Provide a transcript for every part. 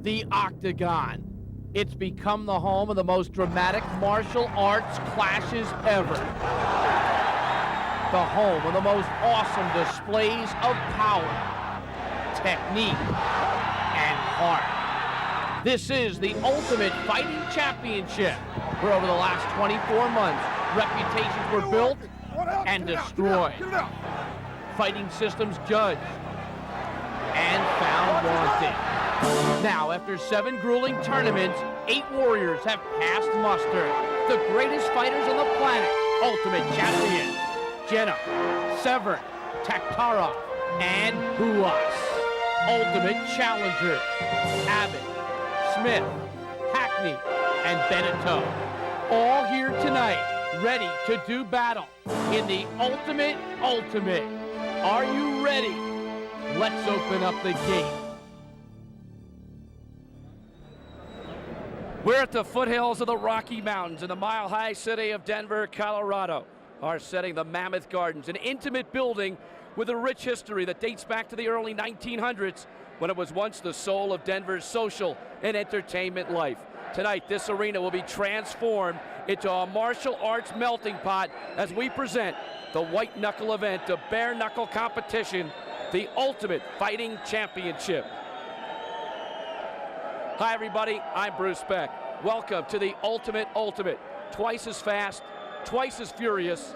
the Octagon. It's become the home of the most dramatic martial arts clashes ever. The home of the most awesome displays of power, technique, and heart. This is the Ultimate Fighting Championship, where over the last 24 months, reputations were built and destroyed. Fighting systems judged and found wanting. Now, after 7 grueling tournaments, 8 warriors have passed muster. The greatest fighters on the planet, Ultimate Champions, Jennum, Severn, Taktarov, and Ruas. Ultimate Challengers, Abbott, Smith, Hackney, and Bento. All here tonight, ready to do battle in the Ultimate. Are you ready? Let's open up the gate. We're at the foothills of the Rocky Mountains in the mile-high city of Denver, Colorado. Our setting, the Mammoth Gardens, an intimate building with a rich history that dates back to the early 1900s when it was once the soul of Denver's social and entertainment life. Tonight, this arena will be transformed into a martial arts melting pot as we present the white knuckle event, a bare knuckle competition, the Ultimate Fighting Championship. Hi everybody, I'm Bruce Beck. Welcome to the Ultimate. Twice as fast, twice as furious,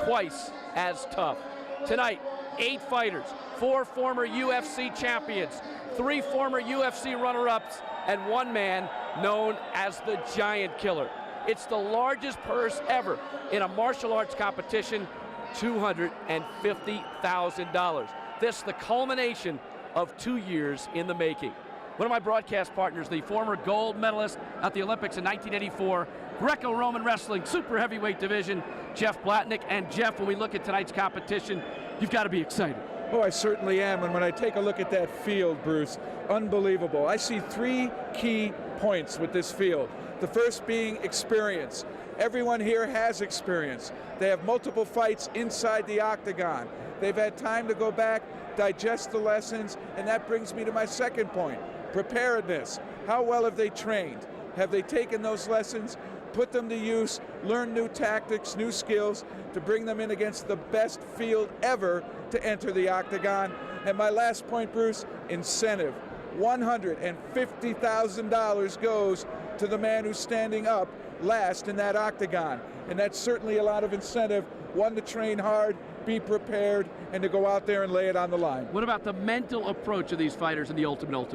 twice as tough. Tonight, 8 fighters, 4 former UFC champions, 3 former UFC runner-ups, and 1 man known as the Giant Killer. It's the largest purse ever in a martial arts competition, $250,000. This the culmination of 2 years in the making. One of my broadcast partners, the former gold medalist at the Olympics in 1984, Greco-Roman wrestling, super heavyweight division, Jeff Blatnick. And Jeff, when we look at tonight's competition, you've got to be excited. Oh, I certainly am, and when I take a look at that field, Bruce, unbelievable. I see 3 key points with this field. The first being experience. Everyone here has experience. They have multiple fights inside the octagon. They've had time to go back, digest the lessons, and that brings me to my second point, preparedness. How well have they trained? Have they taken those lessons, put them to use, learned new tactics, new skills to bring them in against the best field ever to enter the octagon? And my last point, Bruce, incentive. $150,000 goes to the man who's standing up last in that octagon. And that's certainly a lot of incentive, one, to train hard, be prepared, and to go out there and lay it on the line. What about the mental approach of these fighters in the Ultimate?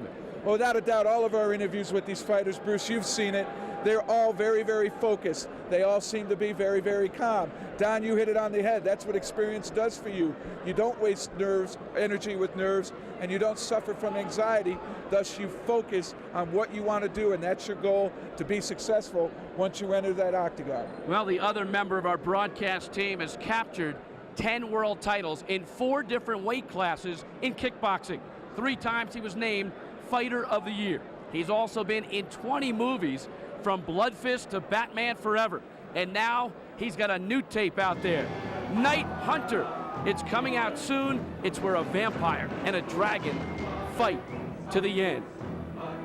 Well, without a doubt, all of our interviews with these fighters, Bruce, you've seen it, they're all very, very focused. They all seem to be very, very calm. Don, you hit it on the head. That's what experience does for you. You don't waste energy with nerves, and you don't suffer from anxiety. Thus, you focus on what you want to do, and that's your goal, to be successful once you enter that octagon. Well, the other member of our broadcast team has captured 10 world titles in 4 different weight classes in kickboxing. 3 times he was named Fighter of the Year. He's also been in 20 movies, from Blood Fist to Batman Forever. And now he's got a new tape out there, Night Hunter. It's coming out soon. It's where a vampire and a dragon fight to the end.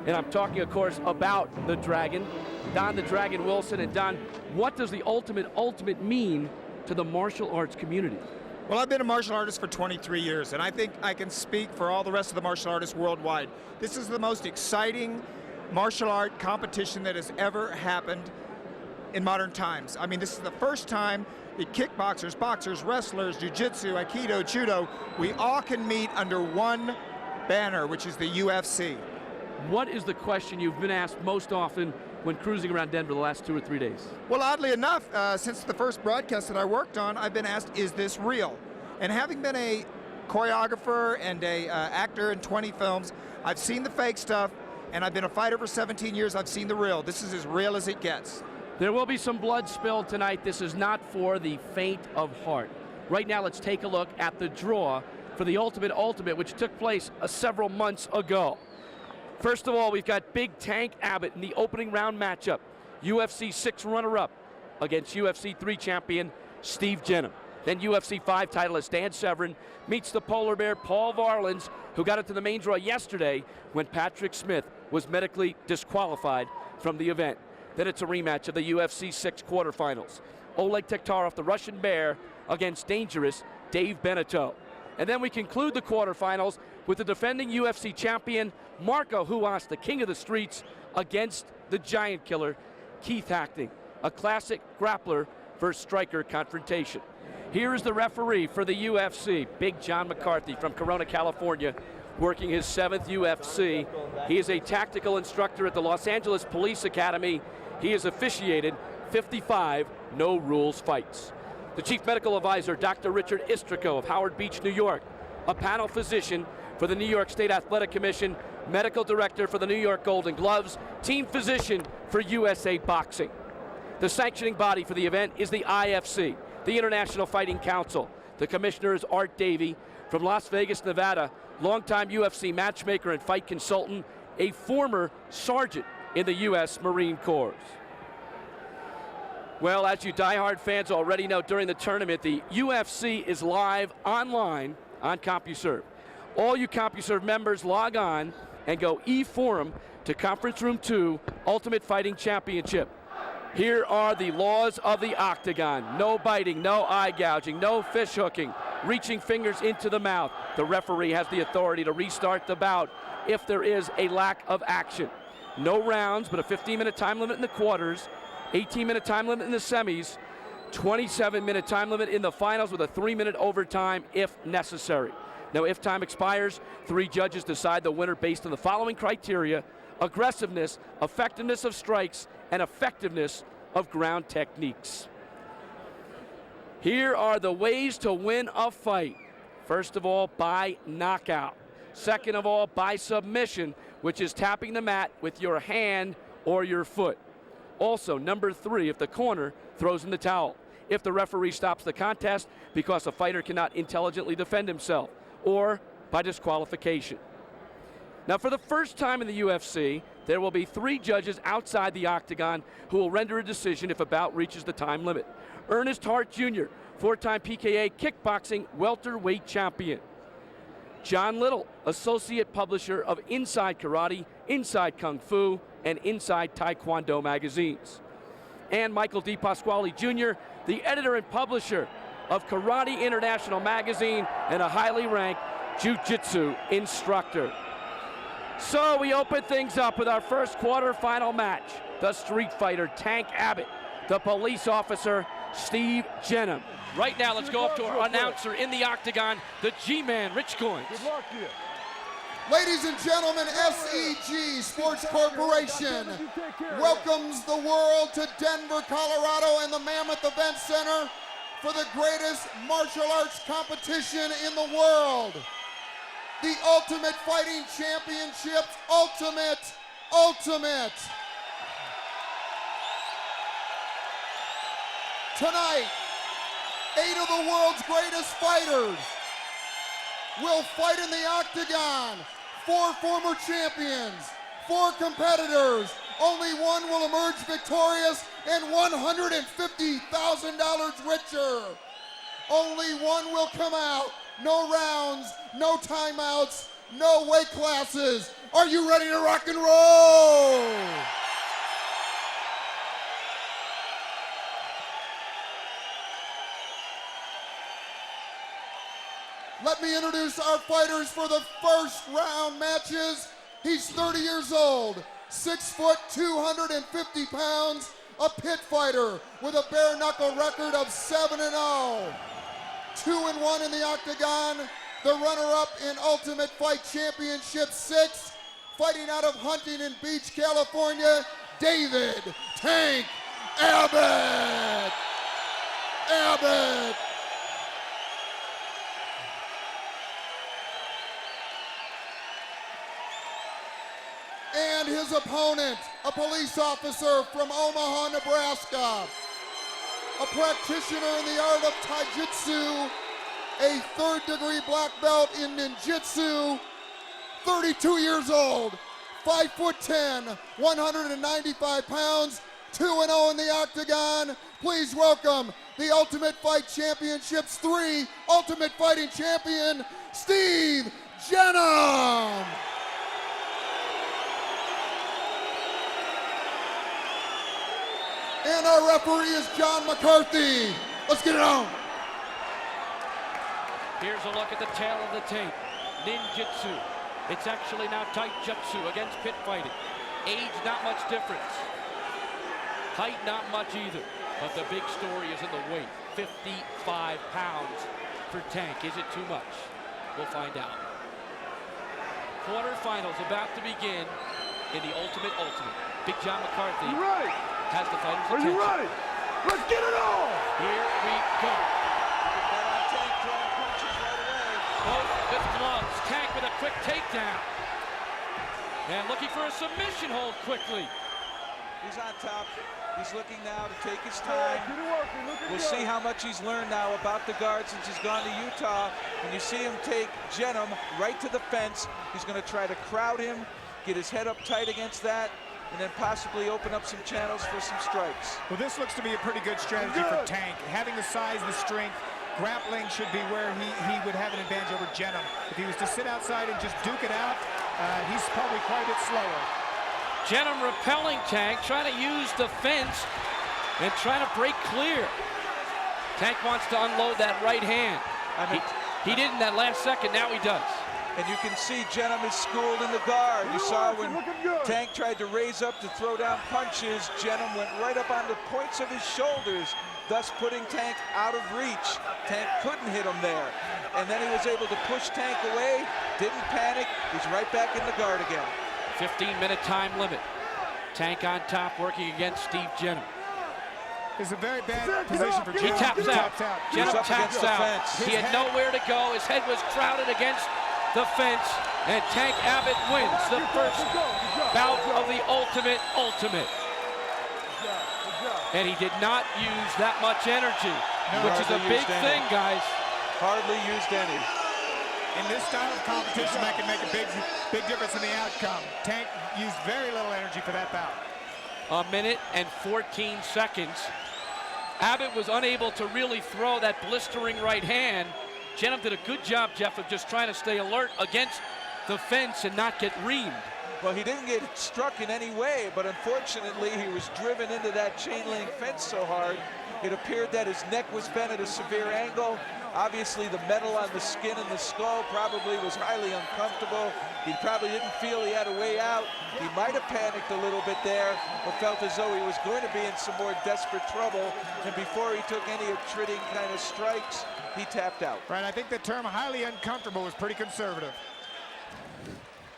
And I'm talking, of course, about the Dragon, Don the Dragon Wilson. And Don, what does the Ultimate mean to the martial arts community? Well, I've been a martial artist for 23 years, and I think I can speak for all the rest of the martial artists worldwide. This is the most exciting martial art competition that has ever happened in modern times. I mean, this is the first time that kickboxers, boxers, wrestlers, jiu-jitsu, aikido, judo, we all can meet under one banner, which is the UFC. What is the question you've been asked most often when cruising around Denver the last 2 or 3 days? Well, oddly enough, since the first broadcast that I worked on, I've been asked, is this real? And having been a choreographer and a actor in 20 films, I've seen the fake stuff, and I've been a fighter for 17 years. I've seen the real. This is as real as it gets. There will be some blood spilled tonight. This is not for the faint of heart. Right now, let's take a look at the draw for the Ultimate, which took place several months ago. First of all, we've got Big Tank Abbott in the opening round matchup. UFC 6 runner-up against UFC 3 champion Steve Jennum. Then UFC 5 titleist Dan Severn meets the polar bear Paul Varlins, who got into the main draw yesterday when Patrick Smith was medically disqualified from the event. Then it's a rematch of the UFC 6 quarterfinals. Oleg Taktarov, the Russian Bear, against dangerous Dave Bento. And then we conclude the quarterfinals with the defending UFC champion, Marco Ruas, the king of the streets, against the giant killer, Keith Hackney. A classic grappler versus striker confrontation. Here is the referee for the UFC, Big John McCarthy from Corona, California, working his 7th UFC. He is a tactical instructor at the Los Angeles Police Academy. He has officiated 55 no-rules fights. The chief medical advisor, Dr. Richard Istrico of Howard Beach, New York, a panel physician for the New York State Athletic Commission, medical director for the New York Golden Gloves, team physician for USA Boxing. The sanctioning body for the event is the IFC, the International Fighting Council. The commissioner is Art Davey from Las Vegas, Nevada, longtime UFC matchmaker and fight consultant, a former sergeant in the U.S. Marine Corps. Well, as you diehard fans already know, during the tournament, the UFC is live online on CompuServe. All you CompuServe members log on and go e-forum to Conference Room 2 Ultimate Fighting Championship. Here are the laws of the octagon. No biting, no eye gouging, no fish hooking, reaching fingers into the mouth. The referee has the authority to restart the bout if there is a lack of action. No rounds, but a 15-minute time limit in the quarters, 18-minute time limit in the semis, 27-minute time limit in the finals with a 3-minute overtime if necessary. Now, if time expires, 3 judges decide the winner based on the following criteria: aggressiveness, effectiveness of strikes, and effectiveness of ground techniques. Here are the ways to win a fight. First of all, by knockout. Second of all, by submission, which is tapping the mat with your hand or your foot. Also, number 3, if the corner throws in the towel. If the referee stops the contest because a fighter cannot intelligently defend himself, or by disqualification. Now, for the first time in the UFC, there will be 3 judges outside the octagon who will render a decision if a bout reaches the time limit. Ernest Hart Jr., 4-time PKA kickboxing welterweight champion. John Little, associate publisher of Inside Karate, Inside Kung Fu, and Inside Taekwondo magazines. And Michael D. Pasquale Jr., the editor and publisher of Karate International magazine and a highly ranked jiu-jitsu instructor. So we open things up with our first quarterfinal match. The street fighter, Tank Abbott. The police officer, Steve Jennum. Right now, let's go up to our announcer in the octagon, the G-Man, Rich Coins. Good luck to you. Ladies and gentlemen, SEG Sports Corporation welcomes the world to Denver, Colorado and the Mammoth Event Center for the greatest martial arts competition in the world. The Ultimate Fighting Championships, Ultimate. Tonight, 8 of the world's greatest fighters will fight in the octagon. 4 former champions, 4 competitors. Only one will emerge victorious and $150,000 richer. Only one will come out. No rounds, no timeouts, no weight classes. Are you ready to rock and roll? Let me introduce our fighters for the first round matches. He's 30 years old, 6 foot, 250 pounds, a pit fighter with a bare knuckle record of 7-0. 2-1 in the octagon, the runner-up in Ultimate Fight Championship 6, fighting out of Huntington Beach, California, David Tank Abbott. And his opponent, a police officer from Omaha, Nebraska, a practitioner in the art of Taijutsu, a 3rd-degree black belt in ninjutsu, 32 years old, 5'10", 195 pounds, 2-0 in the octagon. Please welcome the Ultimate Fight Championships 3 Ultimate Fighting Champion, Steve Jennum. And our referee is John McCarthy. Let's get it on. Here's a look at the tail of the tape. Ninjutsu. It's actually now taijutsu against pit fighting. Age, not much difference. Height, not much either. But the big story is in the weight. 55 pounds for Tank. Is it too much? We'll find out. Quarterfinals about to begin in the Ultimate. Big John McCarthy has the fighters' attention. Are you ready? Let's get it on! Here we go. Both with gloves. Tank with a quick takedown. And looking for a submission hold quickly. He's on top. He's looking now to take his time. We'll see how much he's learned now about the guard since he's gone to Utah. And you see him take Jennum right to the fence. He's going to try to crowd him, get his head up tight against that, and then possibly open up some channels for some strikes. Well, this looks to be a pretty good strategy for Tank. Having the size, the strength, grappling should be where he would have an advantage over Jennum. If he was to sit outside and just duke it out, he's probably quite a bit slower. Jennum repelling Tank, trying to use the fence and trying to break clear. Tank wants to unload that right hand. He did in that last second, now he does. And you can see Jennum is schooled in the guard. You saw when Tank tried to raise up to throw down punches, Jennum went right up on the points of his shoulders, thus putting Tank out of reach. Tank couldn't hit him there. And then he was able to push Tank away, didn't panic, he's right back in the guard again. 15-minute time limit. Tank on top working against Steve Jennum. It's a very bad position for Jennum. He taps out. Jennum taps out. He had nowhere to go. His head was crowded against the fence, and Tank Abbott wins the first bout of the Ultimate. And he did not use that much energy, which is a big thing, guys. Hardly used any. In this style of competition, that can make a big difference in the outcome. Tank used very little energy for that bout. A minute and 14 seconds. Abbott was unable to really throw that blistering right hand. Jennum did a good job, Jeff, of just trying to stay alert against the fence and not get reamed. Well, he didn't get struck in any way, but unfortunately he was driven into that chain link fence so hard, it appeared that his neck was bent at a severe angle. Obviously, the metal on the skin and the skull probably was highly uncomfortable. He probably didn't feel he had a way out. He might have panicked a little bit there, or felt as though he was going to be in some more desperate trouble. And before he took any attriting kind of strikes, he tapped out. Right, I think the term highly uncomfortable was pretty conservative.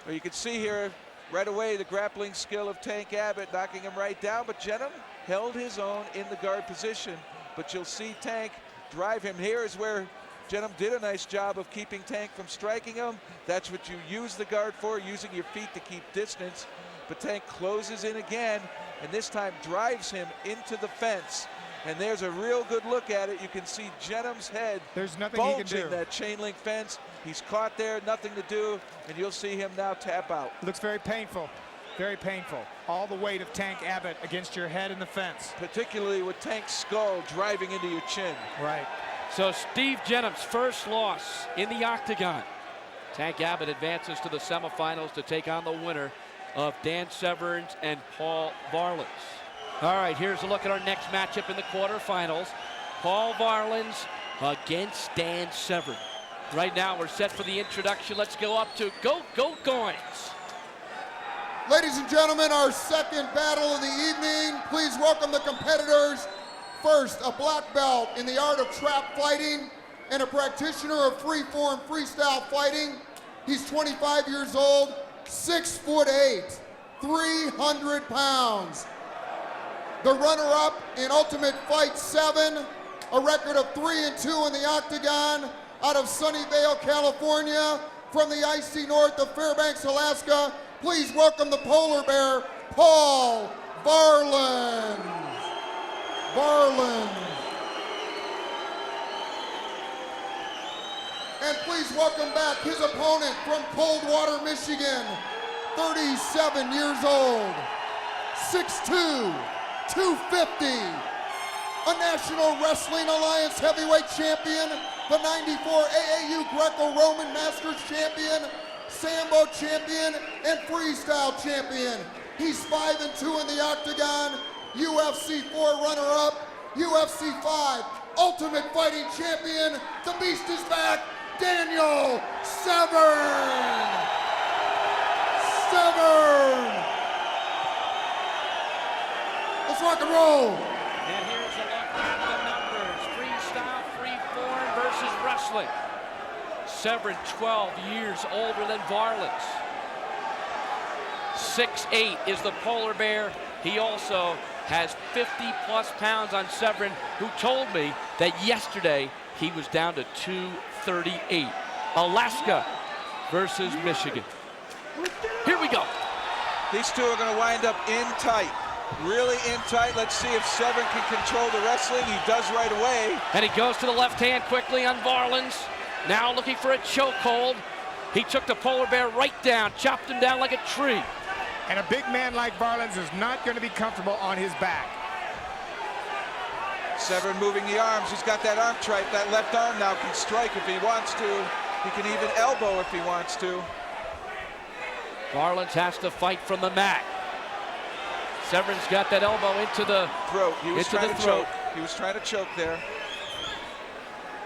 Well, you can see here right away the grappling skill of Tank Abbott, knocking him right down, but Jennum held his own in the guard position. But you'll see Tank drive him. Here is where Jennum did a nice job of keeping Tank from striking him. That's what you use the guard for, using your feet to keep distance. But Tank closes in again, and this time drives him into the fence. And there's a real good look at it. You can see Jennum's head bulging that chain link fence. He's caught there, nothing to do, and you'll see him now tap out. Looks very painful. Very painful. All the weight of Tank Abbott against your head in the fence. Particularly with Tank's skull driving into your chin. Right. So Steve Jennum's first loss in the octagon. Tank Abbott advances to the semifinals to take on the winner of Dan Severn and Paul Varlins. All right, here's a look at our next matchup in the quarterfinals. Paul Varlins against Dan Severn. Right now, we're set for the introduction. Let's go up to Go Goins. Ladies and gentlemen, our second battle of the evening. Please welcome the competitors. First, a black belt in the art of trap fighting and a practitioner of free-form freestyle fighting. He's 25 years old, 6'8", 300 pounds. The runner-up in Ultimate Fight 7, a record of 3-2 in the octagon, out of Sunnyvale, California, from the icy north of Fairbanks, Alaska. Please welcome the polar bear, Paul Varlins. And please welcome back his opponent from Coldwater, Michigan, 37 years old, 6'2", 250, a National Wrestling Alliance heavyweight champion, the 94 AAU Greco-Roman Masters champion, Sambo champion, and freestyle champion. He's 5-2 in the octagon. UFC 4 runner-up, UFC 5 Ultimate Fighting Champion. The Beast is back, Daniel Severn. Severn. Let's rock and roll. And here's a look at the numbers. Freestyle, freeform versus wrestling. Severn, 12 years older than Varlins. 6'8" is the polar bear. He also has 50+ pounds on Severn, who told me that yesterday he was down to 238. Alaska versus Michigan. Here we go. These two are going to wind up in tight. Really in tight. Let's see if Severn can control the wrestling. He does right away. And he goes to the left hand quickly on Varlins. Now looking for a chokehold. He took the polar bear right down, chopped him down like a tree. And a big man like Varlins is not going to be comfortable on his back. Severn moving the arms. He's got that arm tripe. That left arm now can strike if he wants to. He can even elbow if he wants to. Varlins has to fight from the mat. Severn's got that elbow into the throat. He was into trying the to throat. choke. He was trying to choke there.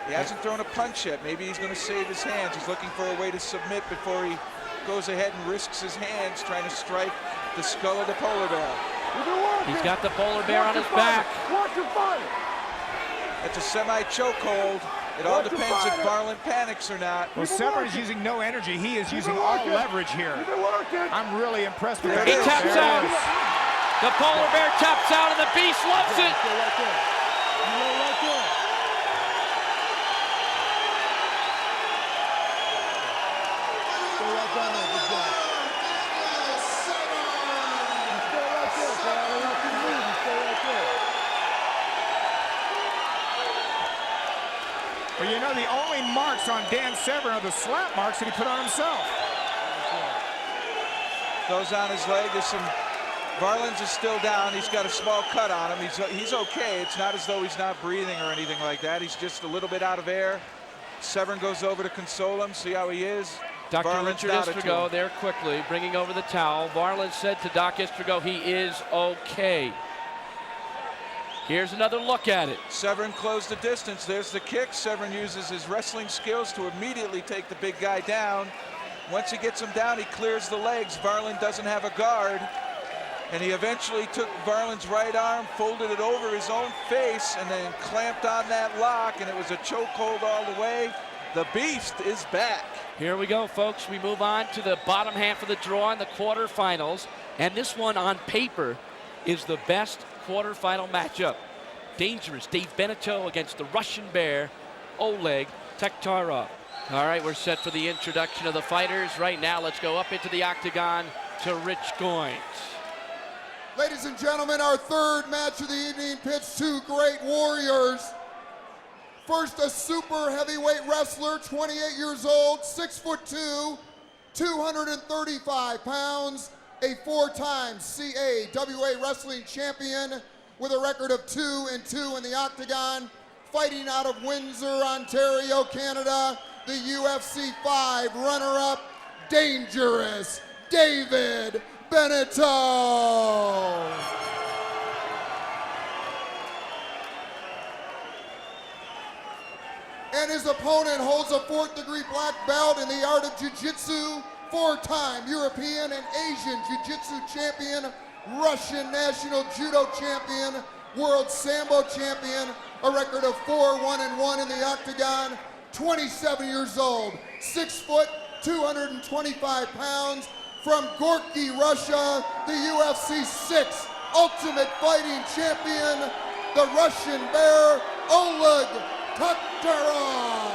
He hasn't thrown a punch yet. Maybe he's going to save his hands. He's looking for a way to submit before he goes ahead and risks his hands trying to strike the skull of the polar bear. He's got the polar bear on his back. Watch your fight. It's a semi-chokehold. It all depends if Varlin panics or not. Well, Severn is using no energy. He is using all leverage here. I'm really impressed with that. He taps out. The polar bear taps out, and the Beast loves it. Well, you know, the only marks on Dan Severn are the slap marks that he put on himself. Those on his leg. There's some. Varlins is still down. He's got a small cut on him. He's okay. It's not as though he's not breathing or anything like that. He's just a little bit out of air. Severn goes over to console him, see how he is. Dr. Varlins Richard nodded to Istrigo him. there quickly, bringing over the towel. Varlins said to Doc Istrigo he is okay. Here's another look at it. Severn closed the distance. There's the kick. Severn uses his wrestling skills to immediately take the big guy down. Once he gets him down, he clears the legs. Varlin doesn't have a guard. And he eventually took Varlin's right arm, folded it over his own face, and then clamped on that lock, and it was a chokehold all the way. The Beast is back. Here we go, folks. We move on to the bottom half of the draw in the quarterfinals. And this one on paper is the best quarterfinal matchup. Dangerous. Dave Bento against the Russian Bear, Oleg Taktarov. All right, we're set for the introduction of the fighters. Right now, let's go up into the octagon to Rich Goins. Ladies and gentlemen, our third match of the evening pits two great warriors. First, a super heavyweight wrestler, 28 years old, 6'2", 235 pounds, a four-time CAWA wrestling champion with a record of 2-2 in the octagon, fighting out of Windsor, Ontario, Canada, the UFC 5 runner-up, Dangerous David Bento. And his opponent holds a 4th-degree black belt in the art of jiu-jitsu, 4-time European and Asian jiu-jitsu champion, Russian national judo champion, world sambo champion, a record of 4-1-1 in the octagon, 27 years old, 6 foot, 225 pounds, from Gorky, Russia, the UFC 6 Ultimate Fighting Champion, the Russian Bear, Oleg Taktarov.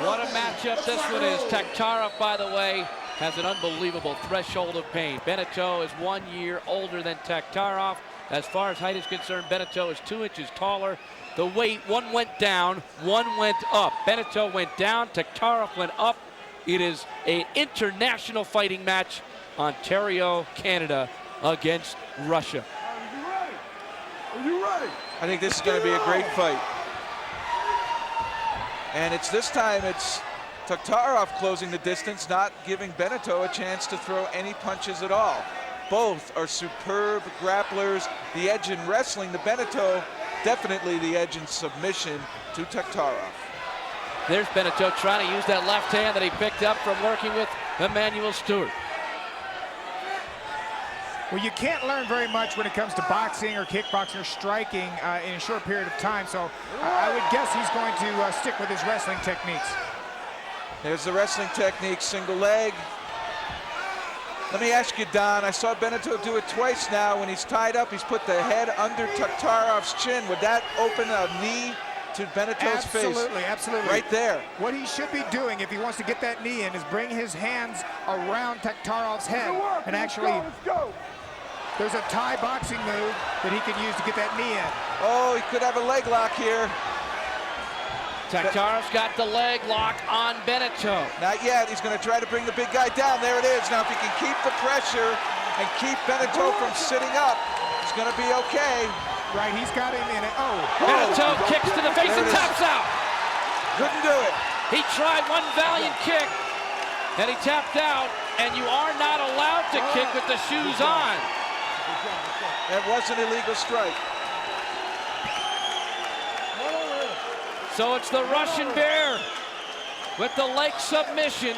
What a matchup this one is. Taktarov, by the way, has an unbelievable threshold of pain. Bento is 1 year older than Taktarov. As far as height is concerned, Bento is 2 inches taller. The weight, one went down, one went up. Bento went down, Taktarov went up. It is an international fighting match, Ontario, Canada against Russia. Are you ready? Are you ready? I think this is going to be a great fight. And it's this time it's Taktarov closing the distance, not giving Bento a chance to throw any punches at all. Both are superb grapplers. The edge in wrestling, the Bento, definitely the edge in submission to Taktarov. There's Bento trying to use that left hand that he picked up from working with Emmanuel Stewart. Well, you can't learn very much when it comes to boxing or kickboxing or striking in a short period of time, so I would guess he's going to stick with his wrestling techniques. There's the wrestling technique, single leg. Let me ask you, Don, I saw Bento do it twice now. When he's tied up, he's put the head under Taktarov's chin. Would that open a knee to Beneto's face? Absolutely, absolutely. Right there. What he should be doing if he wants to get that knee in is bring his hands around Taktarov's head and actually... There's a Thai boxing move that he can use to get that knee in. Oh, he could have a leg lock here. Taktarov's got the leg lock on Bento. Not yet. He's going to try to bring the big guy down. There it is. Now, if he can keep the pressure and keep Bento from sitting up, he's going to be okay. Right, he's got him in it. Oh. Bento kicks to the face and taps out. Couldn't do it. He tried one valiant kick, and he tapped out, and you are not allowed to kick with the shoes on. That was an illegal strike. So it's the Russian Bear with the leg submission.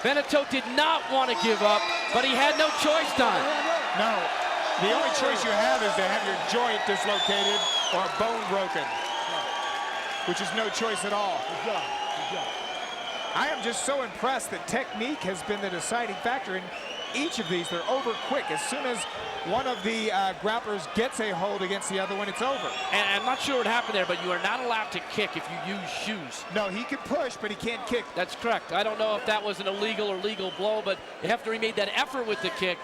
Bento did not want to give up, but he had no choice, Don. No, the only choice you have is to have your joint dislocated or a bone broken, which is no choice at all. Good job. Good job. I am just so impressed that technique has been the deciding factor in each of these. They're over quick. As soon as one of the grapplers gets a hold against the other one, it's over. And I'm not sure what happened there, but you are not allowed to kick if you use shoes. No, he can push, but he can't kick. That's correct. I don't know if that was an illegal or legal blow, but after he made that effort with the kick,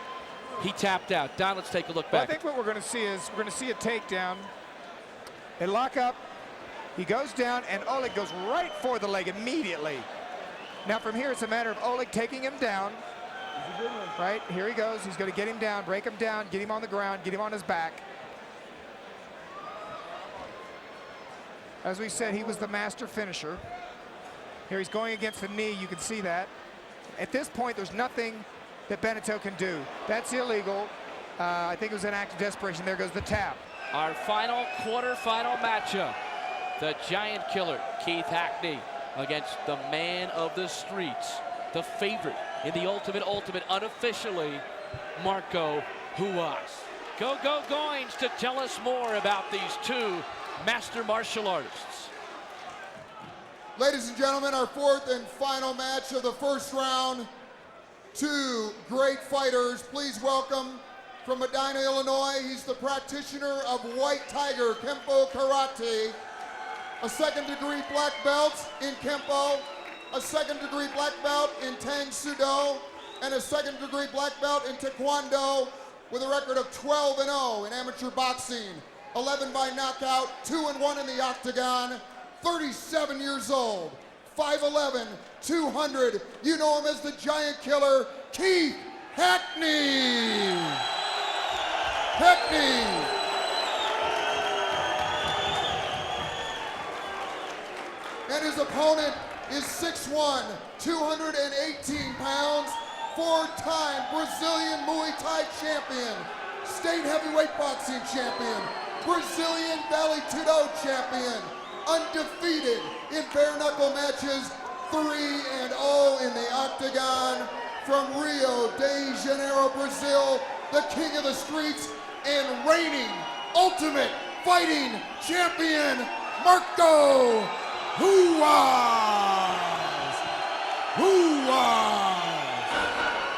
he tapped out. Don, let's take a look back. Well, I think what we're going to see is we're going to see a takedown. They lock up. He goes down, and Oleg goes right for the leg immediately. Now, from here, it's a matter of Oleg taking him down. Right, here he goes. He's going to get him down, break him down, get him on the ground, get him on his back. As we said, he was the master finisher. Here he's going against the knee. You can see that. At this point, there's nothing that Bento can do. That's illegal. I think it was an act of desperation. There goes the tap. Our final quarterfinal matchup. The giant killer, Keith Hackney, against the man of the streets, the favorite in the ultimate, unofficially, Marco Ruas. Go Goins to tell us more about these two master martial artists. Ladies and gentlemen, our fourth and final match of the first round. Two great fighters. Please welcome from Medina, Illinois. He's the practitioner of White Tiger Kempo Karate, a second-degree black belt in Kempo, a second-degree black belt in Tang Sudo, and a second-degree black belt in Taekwondo, with a record of 12-0 in amateur boxing, 11 by knockout, 2-1 in the octagon, 37 years old, 5'11", 200. You know him as the Giant Killer, Keith Hackney. Hackney. And his opponent is 6'1", 218 pounds, four-time Brazilian Muay Thai champion, state heavyweight boxing champion, Brazilian Vale Tudo champion, undefeated in bare knuckle matches, 3-0 in the octagon, from Rio de Janeiro, Brazil, the king of the streets and reigning ultimate fighting champion, Marco Ruas.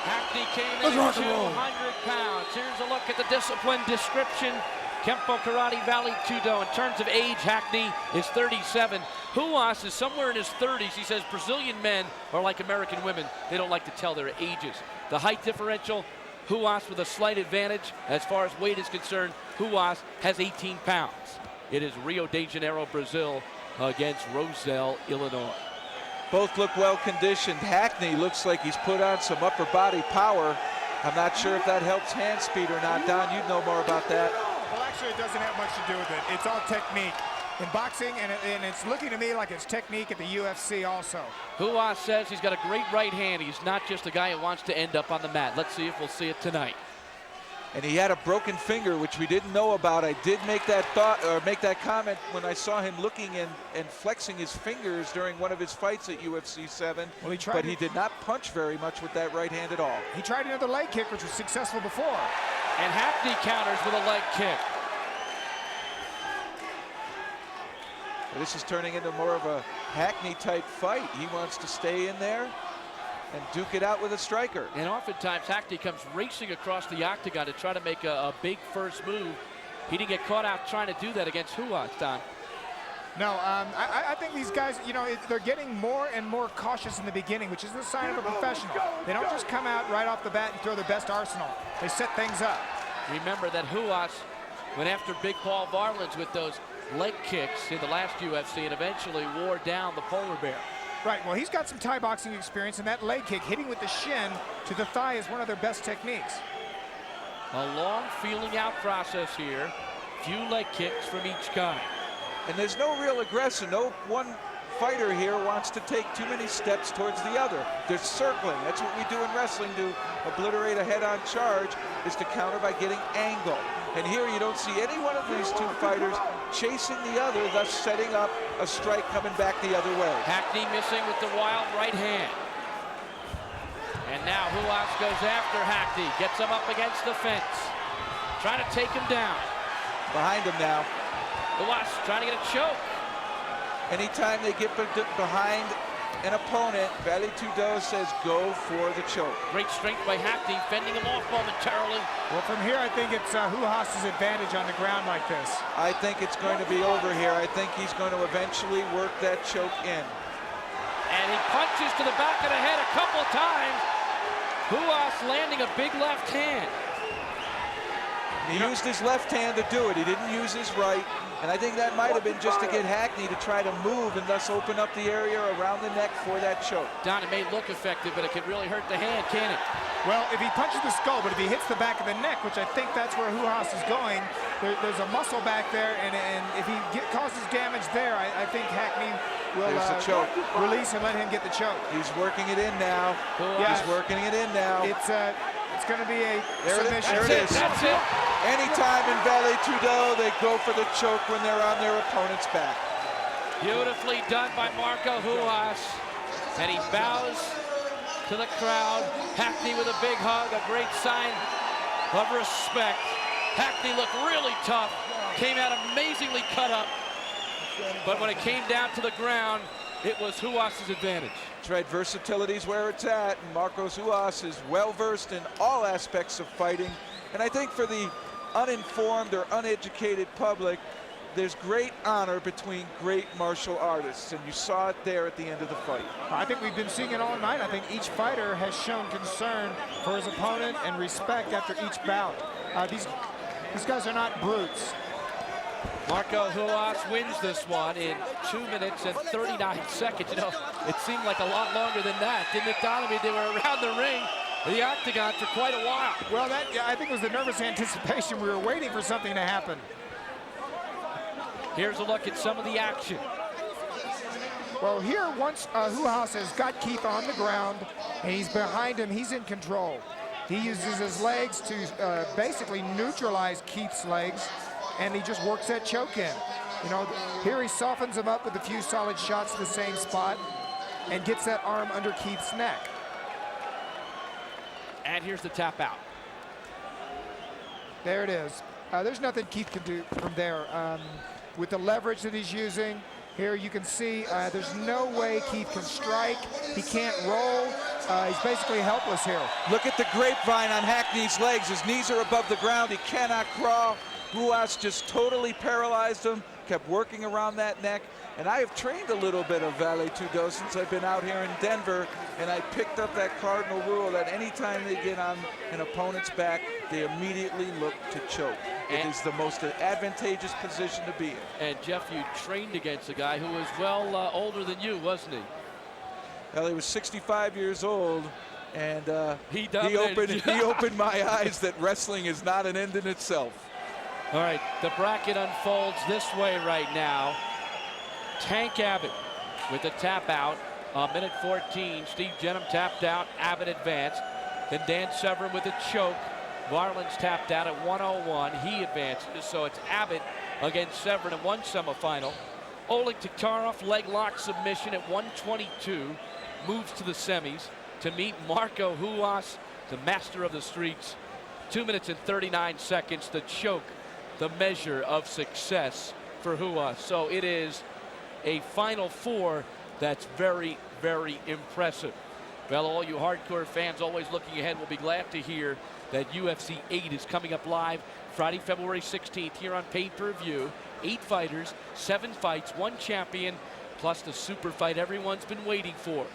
Hackney came in at 200 pounds. Here's a look at the discipline description. Kempo Karate Vale Tudo. In terms of age, Hackney is 37. Ruas is somewhere in his 30s. He says Brazilian men are like American women. They don't like to tell their ages. The height differential, Ruas with a slight advantage. As far as weight is concerned, Ruas has 18 pounds. It is Rio de Janeiro, Brazil against Roselle, Illinois. Both look well conditioned. Hackney looks like he's put on some upper body power. I'm not sure if that helps hand speed or not. Don, you'd know more about that. Well, actually, it doesn't have much to do with it. It's all technique. in boxing, and it's looking to me like it's technique at the UFC also. Ruas says he's got a great right hand. He's not just a guy who wants to end up on the mat. Let's see if we'll see it tonight. And he had a broken finger, which we didn't know about. I did make that comment when I saw him looking and flexing his fingers during one of his fights at UFC 7. Well, but he did not punch very much with that right hand at all. He tried another leg kick, which was successful before. And Hackney counters with a leg kick. This is turning into more of a Hackney type fight. He wants to stay in there and duke it out with a striker. And oftentimes Hackney comes racing across the octagon to try to make a big first move. He didn't get caught out trying to do that against Ruas, Don. No, I think these guys, you know, they're getting more and more cautious in the beginning, which is the sign of a professional. They don't just come out right off the bat and throw their best arsenal. They set things up. Remember that Ruas went after Big Paul Varlins with those leg kicks in the last UFC and eventually wore down the polar bear. Right, well, he's got some Thai boxing experience, and that leg kick, hitting with the shin to the thigh, is one of their best techniques. A long feeling out process here. Few leg kicks from each guy. And there's no real aggression. No one fighter here wants to take too many steps towards the other. They're circling. That's what we do in wrestling to obliterate a head-on charge, is to counter by getting angle. And here you don't see any one of these two fighters chasing the other, thus setting up a strike coming back the other way. Hackney missing with the wild right hand. And now Ruas goes after Hackney, gets him up against the fence, trying to take him down. Behind him now. Ruas trying to get a choke. Anytime they get behind an opponent, Vale Tudo says go for the choke. Great strength by Hackney, fending him off momentarily. Well, from here, I think it's Ruas' advantage on the ground like this. I think it's going to be over here. I think he's going to eventually work that choke in. And he punches to the back of the head a couple of times. Ruas landing a big left hand. He used his left hand to do it. He didn't use his right. And I think that might have been just to get Hackney to try to move and thus open up the area around the neck for that choke. Don, it may look effective, but it can really hurt the hand, can it? Well, if he punches the skull, but if he hits the back of the neck, which I think that's where Ruas is going, there's a muscle back there, and if he causes damage there, I think Hackney will release and let him get the choke. He's working it in now. He's working it in now. It's going to be a submission. There it is. That's it. Anytime in Vale Tudo, they go for the choke when they're on their opponent's back. Beautifully done by Marco Ruas. And he bows to the crowd. Hackney with a big hug, a great sign of respect. Hackney looked really tough, came out amazingly cut up. But when it came down to the ground, it was Ruas' advantage. That's right, versatility is where it's at, and Marcos Ruas is well-versed in all aspects of fighting. And I think for the uninformed or uneducated public, there's great honor between great martial artists, and you saw it there at the end of the fight. I think we've been seeing it all night. I think each fighter has shown concern for his opponent and respect after each bout. These guys are not brutes. Marco Ruas wins this one in 2 minutes and 39 seconds. You know, it seemed like a lot longer than that, didn't it, Don? I mean, they were around the ring, the octagon, for quite a while. Well, that, I think, was the nervous anticipation. We were waiting for something to happen. Here's a look at some of the action. Well, here, once Ruas has got Keith on the ground, and he's behind him, he's in control. He uses his legs to basically neutralize Keith's legs, and he just works that choke in. You know, here he softens him up with a few solid shots to the same spot and gets that arm under Keith's neck. And here's the tap out. There it is. There's nothing Keith can do from there. With the leverage that he's using, here you can see there's no way Keith can strike. He can't roll. He's basically helpless here. Look at the grapevine on Hackney's legs. His knees are above the ground. He cannot crawl. Ruas just totally paralyzed him, kept working around that neck. And I have trained a little bit of Vale Tudo since I've been out here in Denver, and I picked up that cardinal rule that anytime they get on an opponent's back, they immediately look to choke. It is the most advantageous position to be in. And Jeff, you trained against a guy who was well older than you, wasn't he? Well, he was 65 years old, and he opened my eyes that wrestling is not an end in itself. All right, the bracket unfolds this way right now. Tank Abbott with the tap out. Minute 14, Steve Jennum tapped out, Abbott advanced. Then Dan Severn with a choke. Varlins tapped out at 101. He advances, so it's Abbott against Severn in one semifinal. Oleg Taktarov, leg lock submission at 122, moves to the semis to meet Marco Ruas, the master of the streets. 2 minutes and 39 seconds, the choke, the measure of success for Ruas. So it is a Final Four that's very, very impressive. Well, all you hardcore fans always looking ahead will be glad to hear that UFC 8 is coming up live Friday, February 16th here on pay-per-view. 8 fighters, 7 fights, 1 champion, plus the super fight everyone's been waiting for.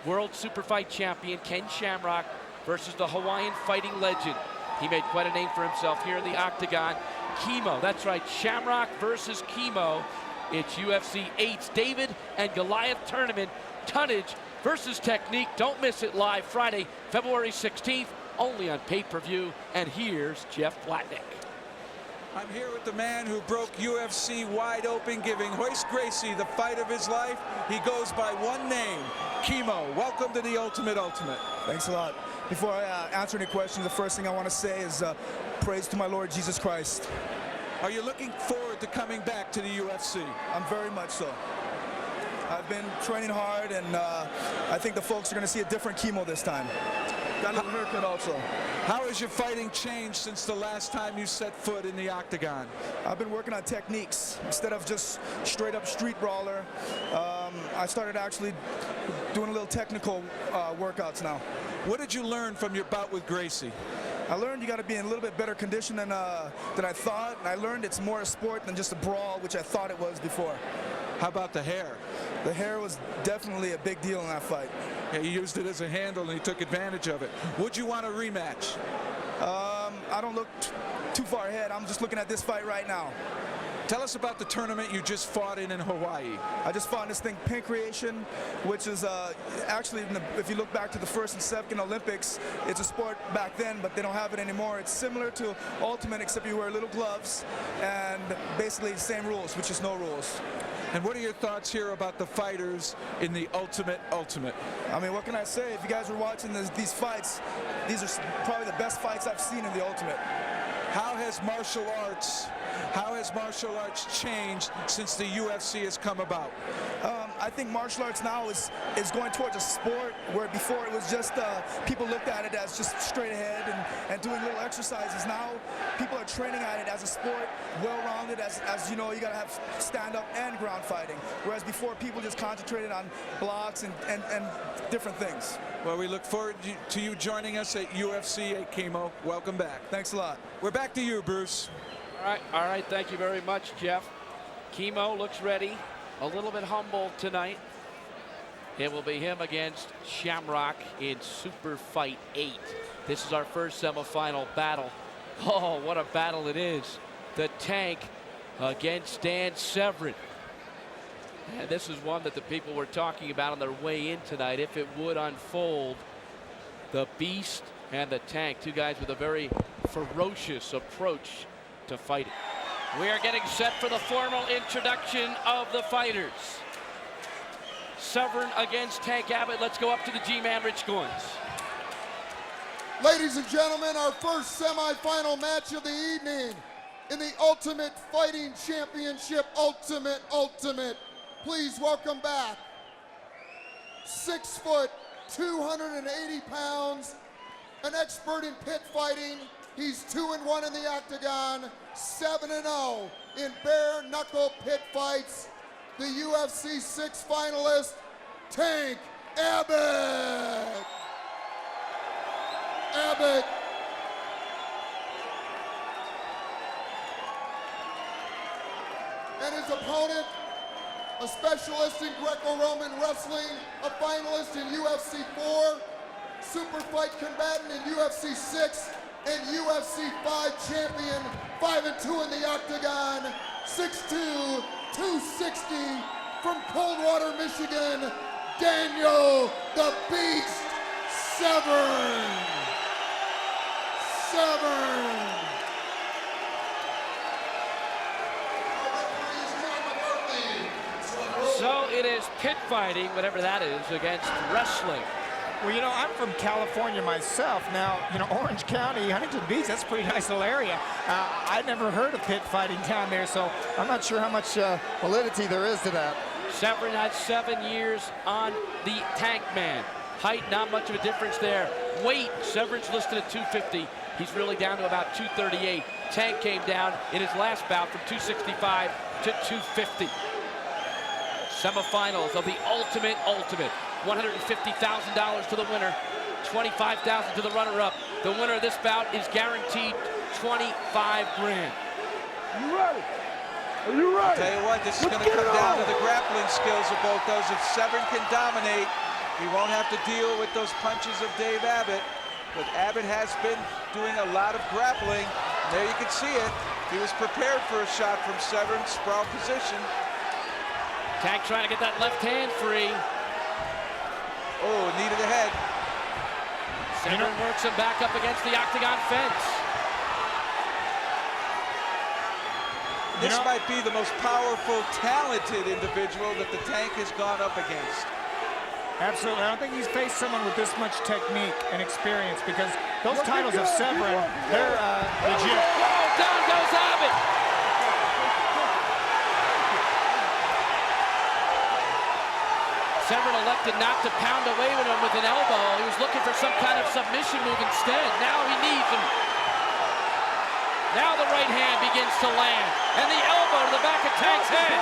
World Super Fight champion Ken Shamrock versus the Hawaiian fighting legend. He made quite a name for himself here in the octagon. Chemo, that's right, Shamrock versus Chemo. It's UFC 8's David and Goliath tournament. Tonnage versus technique. Don't miss it live Friday, February 16th, only on pay-per-view. And here's Jeff Platnick. I'm here with the man who broke UFC wide open, giving Royce Gracie the fight of his life. He goes by one name, Chemo. Welcome to the Ultimate. Thanks a lot. Before I answer any questions, the first thing I want to say is praise to my Lord Jesus Christ. Are you looking forward to coming back to the UFC? I'm very much so. I've been training hard, and I think the folks are going to see a different Chemo this time. Got a little haircut also. How has your fighting changed since the last time you set foot in the octagon? I've been working on techniques. Instead of just straight up street brawler, I started actually doing a little technical workouts now. What did you learn from your bout with Gracie? I learned you got to be in a little bit better condition than I thought, and I learned it's more a sport than just a brawl, which I thought it was before. How about the hair? The hair was definitely a big deal in that fight. Yeah, he used it as a handle and he took advantage of it. Would you want a rematch? I don't look too far ahead. I'm just looking at this fight right now. Tell us about the tournament you just fought in Hawaii. I just fought in this thing, Pancreation, which is actually, if you look back to the first and second Olympics, it's a sport back then, but they don't have it anymore. It's similar to Ultimate, except you wear little gloves and basically the same rules, which is no rules. And what are your thoughts here about the fighters in the Ultimate? I mean, what can I say? If you guys are watching these fights, these are probably the best fights I've seen in the Ultimate. How has martial arts changed since the UFC has come about? I think martial arts now is going towards a sport where before it was just people looked at it as just straight ahead and doing little exercises. Now people are training at it as a sport, well-rounded, as you know, you got to have stand-up and ground fighting. Whereas before people just concentrated on blocks and different things. Well, we look forward to you joining us at UFC 8, Chemo. Welcome back. Thanks a lot. We're back to you, Bruce. All right, thank you very much, Jeff. Chemo looks ready, a little bit humble tonight. It will be him against Shamrock in Super Fight 8. This is our first semifinal battle. Oh, what a battle it is. The Tank against Dan Severn. And this is one that the people were talking about on their way in tonight. If it would unfold, the Beast and the Tank, two guys with a very ferocious approach to fighting. We are getting set for the formal introduction of the fighters. Severn against Tank Abbott. Let's go up to the G-Man, Rich Goins. Ladies and gentlemen, our first semifinal match of the evening in the Ultimate Fighting Championship, Ultimate. Please welcome back 6 foot, 280 pounds, an expert in pit fighting. He's 2-1 in the octagon, 7-0 in bare knuckle pit fights. The UFC 6 finalist, Tank Abbott. And his opponent, a specialist in Greco-Roman wrestling, a finalist in UFC 4, super fight combatant in UFC 6, and UFC 5 champion, 5-2 in the octagon, 6'2", 260, from Coldwater, Michigan, Daniel the Beast Severn. is pit fighting, whatever that is, against wrestling. Well, you know, I'm from California myself. Now, you know, Orange County, Huntington Beach, that's a pretty nice little area. I never heard of pit fighting down there, so I'm not sure how much validity there is to that. Severn had 7 years on the Tank Man. Height, not much of a difference there. Weight, Severn's listed at 250. He's really down to about 238. Tank came down in his last bout from 265 to 250. Semifinals of the ultimate. $150,000 to the winner, $25,000 to the runner-up. The winner of this bout is guaranteed $25 grand. You ready? Are you ready? Tell you what, this is going to come down to the grappling skills of both those. If Severn can dominate, he won't have to deal with those punches of Dave Abbott. But Abbott has been doing a lot of grappling. There you can see it. He was prepared for a shot from Severn, sprawl position. Tank trying to get that left hand free. Oh, knee to the head. Severn works him back up against the octagon fence. This might be the most powerful, talented individual that the Tank has gone up against. Absolutely. I don't think he's faced someone with this much technique and experience, because those titles of Severn, they're legit. Oh, down goes Abbott. Severn elected not to pound away with him with an elbow. He was looking for some kind of submission move instead. Now he needs him. Now the right hand begins to land, and the elbow to the back of Tank's head.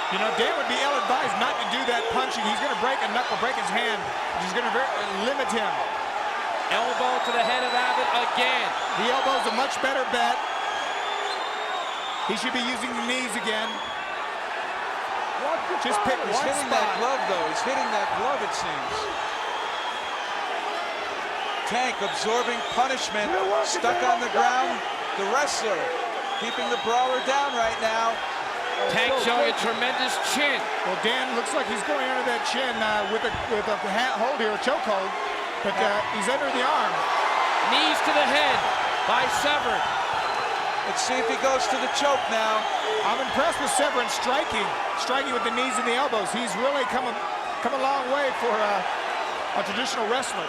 You know, Dan would be ill-advised not to do that punching. He's going to break a knuckle, break his hand. He's going to limit him. Elbow to the head of Abbott again. The elbow's a much better bet. He should be using the knees again. Just pick one spot. He's hitting that glove, though. He's hitting that glove, it seems. Tank absorbing punishment, stuck on the ground. The wrestler keeping the brawler down right now. Tank showing a tremendous chin. Well, Dan looks like he's going under that chin with a hold here, a chokehold, but he's under the arm. Knees to the head by Severn. Let's see if he goes to the choke now. I'm impressed with Severn striking with the knees and the elbows. He's really come a long way for a traditional wrestler.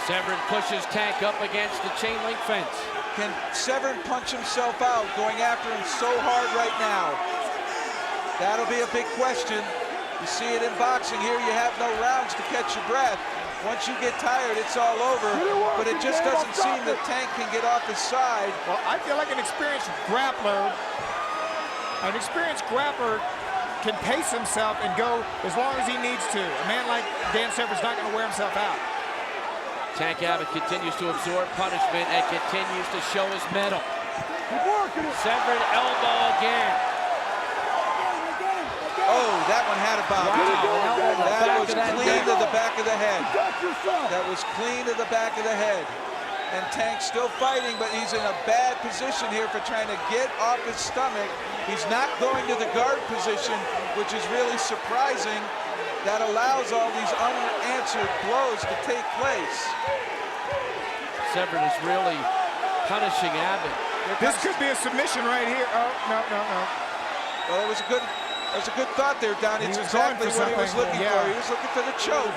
Severn pushes Tank up against the chain link fence. Can Severn punch himself out, going after him so hard right now? That'll be a big question. You see it in boxing here, you have no rounds to catch your breath. Once you get tired, it's all over, but it just doesn't seem that Tank can get off his side. Well, I feel like an experienced grappler can pace himself and go as long as he needs to. A man like Dan Severn's not going to wear himself out. Tank Abbott continues to absorb punishment and continues to show his mettle. Severn elbow again. Oh, that one had a bounce. Wow, that was clean to the back of the head. That was clean to the back of the head. And Tank's still fighting, but he's in a bad position here for trying to get off his stomach. He's not going to the guard position, which is really surprising. That allows all these unanswered blows to take place. Severn is really punishing Abbott. This could be a submission right here. Oh, no. Well, it was a good thought there, Don. It's exactly what he was looking for. He was looking for the choke.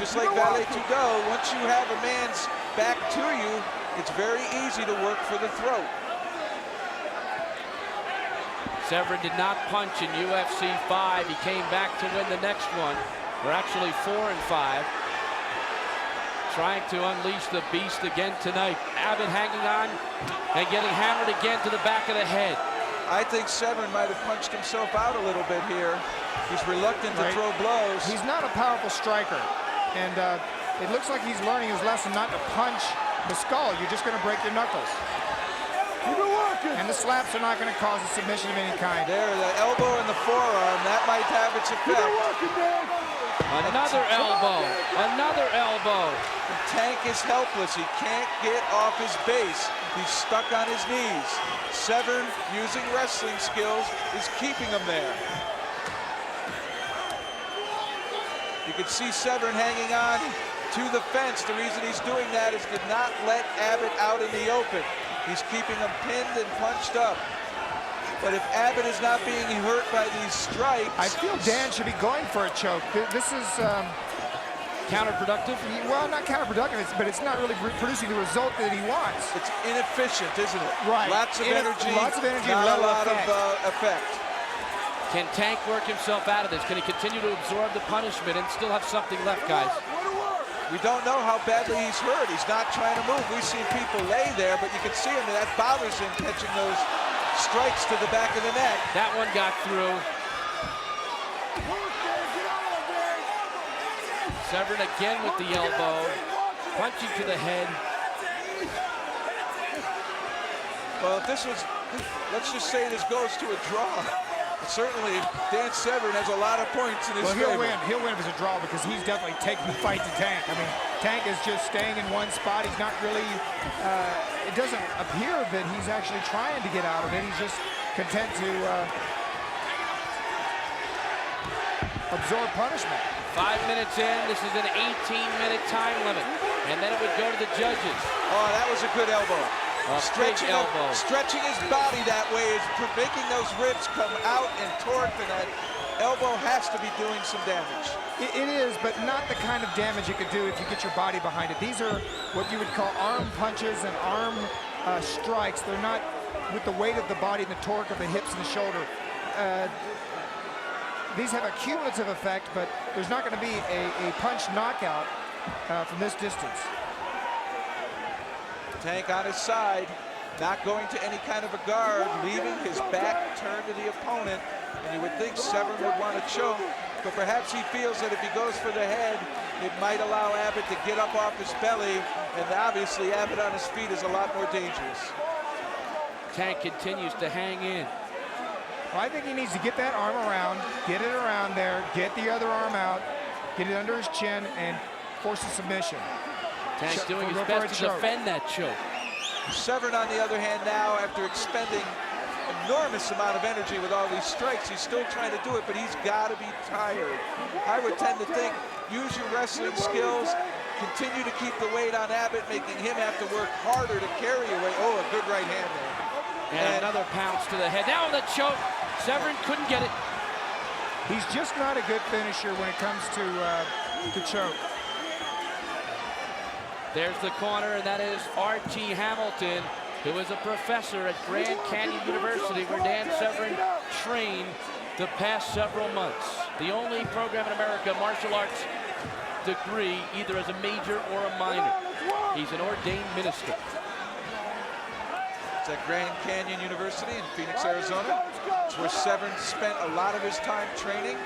Just like Valet Tudo, once you have a man's back to you, it's very easy to work for the throat. Severn did not punch in UFC 5. He came back to win the next one. We're actually 4-5. Trying to unleash the beast again tonight. Abbott hanging on and getting hammered again to the back of the head. I think Severn might have punched himself out a little bit here. He's reluctant to throw blows. He's not a powerful striker, and it looks like he's learning his lesson not to punch the skull. You're just going to break your knuckles. And the slaps are not going to cause a submission of any kind. There, the elbow and the forearm, that might have its effect. Another elbow, another elbow. The Tank is helpless. He can't get off his base. He's stuck on his knees. Severn, using wrestling skills, is keeping him there. You can see Severn hanging on to the fence. The reason he's doing that is to not let Abbott out in the open. He's keeping him pinned and punched up. But if Abbott is not being hurt by these strikes... I feel Dan should be going for a choke. This is... counterproductive? Well, not counterproductive, but it's not really producing the result that he wants. It's inefficient, isn't it? Right. Lots of energy, not a lot of effect. Can Tank work himself out of this? Can he continue to absorb the punishment and still have something left, guys? We don't know how badly he's hurt. He's not trying to move. We've seen people lay there, but you can see him, and that bothers him, catching those strikes to the back of the neck. That one got through. Severn again with the elbow, punching to the head. Well, if this was, let's just say this goes to a draw. Certainly, Dan Severn has a lot of points in his favor. He'll win if it's a draw because he's definitely taking the fight to Tank. I mean, Tank is just staying in one spot. He's not really, it doesn't appear that he's actually trying to get out of it. He's just content to absorb punishment. 5 minutes in, this is an 18-minute time limit. And then it would go to the judges. Oh, that was a good elbow. Stretching his body that way is making those ribs come out and torque, and that elbow has to be doing some damage. It is, but not the kind of damage it could do if you get your body behind it. These are what you would call arm punches and arm strikes. They're not with the weight of the body and the torque of the hips and the shoulder. These have a cumulative effect, but there's not going to be a punch knockout from this distance. Tank on his side, not going to any kind of a guard, leaving his back turned to the opponent, and you would think Severn would want to choke, but perhaps he feels that if he goes for the head, it might allow Abbott to get up off his belly, and obviously Abbott on his feet is a lot more dangerous. Tank continues to hang in. Well, I think he needs to get that arm around, get it around there, get the other arm out, get it under his chin, and force a submission. Tank doing his best to defend that choke. Severn, on the other hand, now, after expending enormous amount of energy with all these strikes, he's still trying to do it, but he's got to be tired. I would tend to think, use your wrestling skills, continue to keep the weight on Abbott, making him have to work harder to carry away. Oh, a good right hand there. And another pounce to the head. Now the choke. Severn couldn't get it. He's just not a good finisher when it comes to choke. There's the corner, and that is R.T. Hamilton, who is a professor at Grand Canyon University, where Dan Severn trained the past several months. The only program in America, martial arts degree, either as a major or a minor. He's an ordained minister. It's at Grand Canyon University in Phoenix, Arizona. It's where Severn spent a lot of his time training.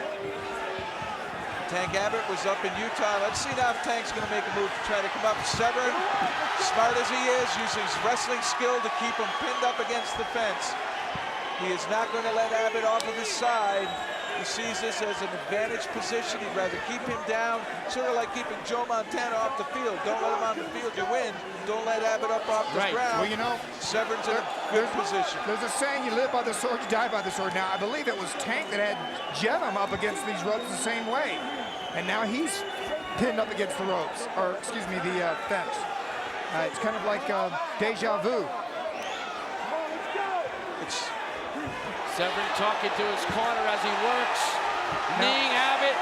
Tank Abbott was up in Utah. Let's see now if Tank's going to make a move to try to come up. Severn, smart as he is, using his wrestling skill to keep him pinned up against the fence. He is not going to let Abbott off of his side. He sees this as an advantage position. He'd rather keep him down, sort of like keeping Joe Montana off the field. Don't let him on the field, you win. Don't let Abbott up off the ground. Well, you know, Severn's in a good position. There's a saying, you live by the sword, you die by the sword. Now, I believe it was Tank that had Jennum up against these ropes the same way. And now he's pinned up against the ropes, or excuse me, the fence. It's kind of like deja vu. It's Severn talking to his corner as he works. Kneeing Abbott,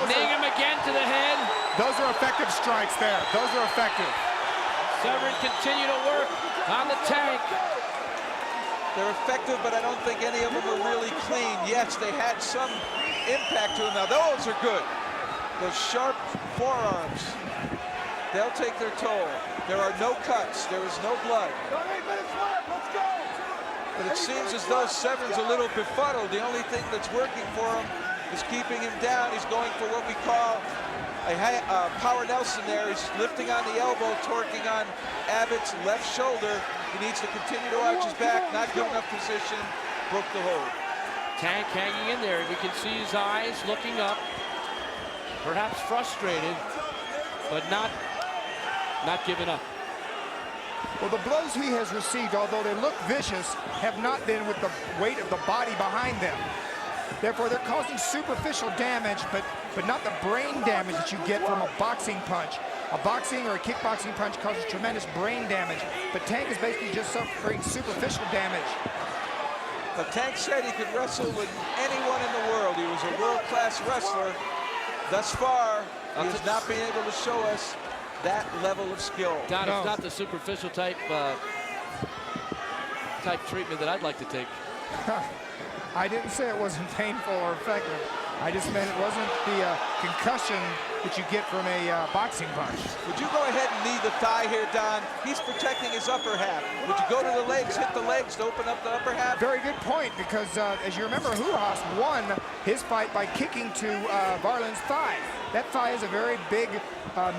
kneeing him again to the head. Those are effective strikes there. Those are effective. Severn continue to work on the Tank. They're effective, but I don't think any of them are really clean. Yes, they had some impact to them. Now, those are good. Those sharp forearms, they'll take their toll. There are no cuts. There is no blood. 8 minutes left. Let's go. But it seems as though Severn's a little befuddled. The only thing that's working for him is keeping him down. He's going for what we call a power Nelson there. He's lifting on the elbow, torquing on Abbott's left shoulder. He needs to continue to arch his back. Not good enough position. Broke the hold. Tank hanging in there. We can see his eyes looking up. Perhaps frustrated, but not giving up. Well, the blows he has received, although they look vicious, have not been with the weight of the body behind them. Therefore, they're causing superficial damage, but not the brain damage that you get from a boxing punch. A boxing or a kickboxing punch causes tremendous brain damage, but Tank is basically just suffering superficial damage. But Tank said he could wrestle with anyone in the world. He was a world-class wrestler. Thus far, he has not been able to show us that level of skill. Don, it's not the superficial type treatment that I'd like to take. I didn't say it wasn't painful or effective. I just meant it wasn't the concussion that you get from a boxing punch. Would you go ahead and knee the thigh here, Don? He's protecting his upper half. Would you go to the legs, hit the legs to open up the upper half? Very good point, because as you remember, Ruas won his fight by kicking to Varlins' thigh. That thigh is a very big,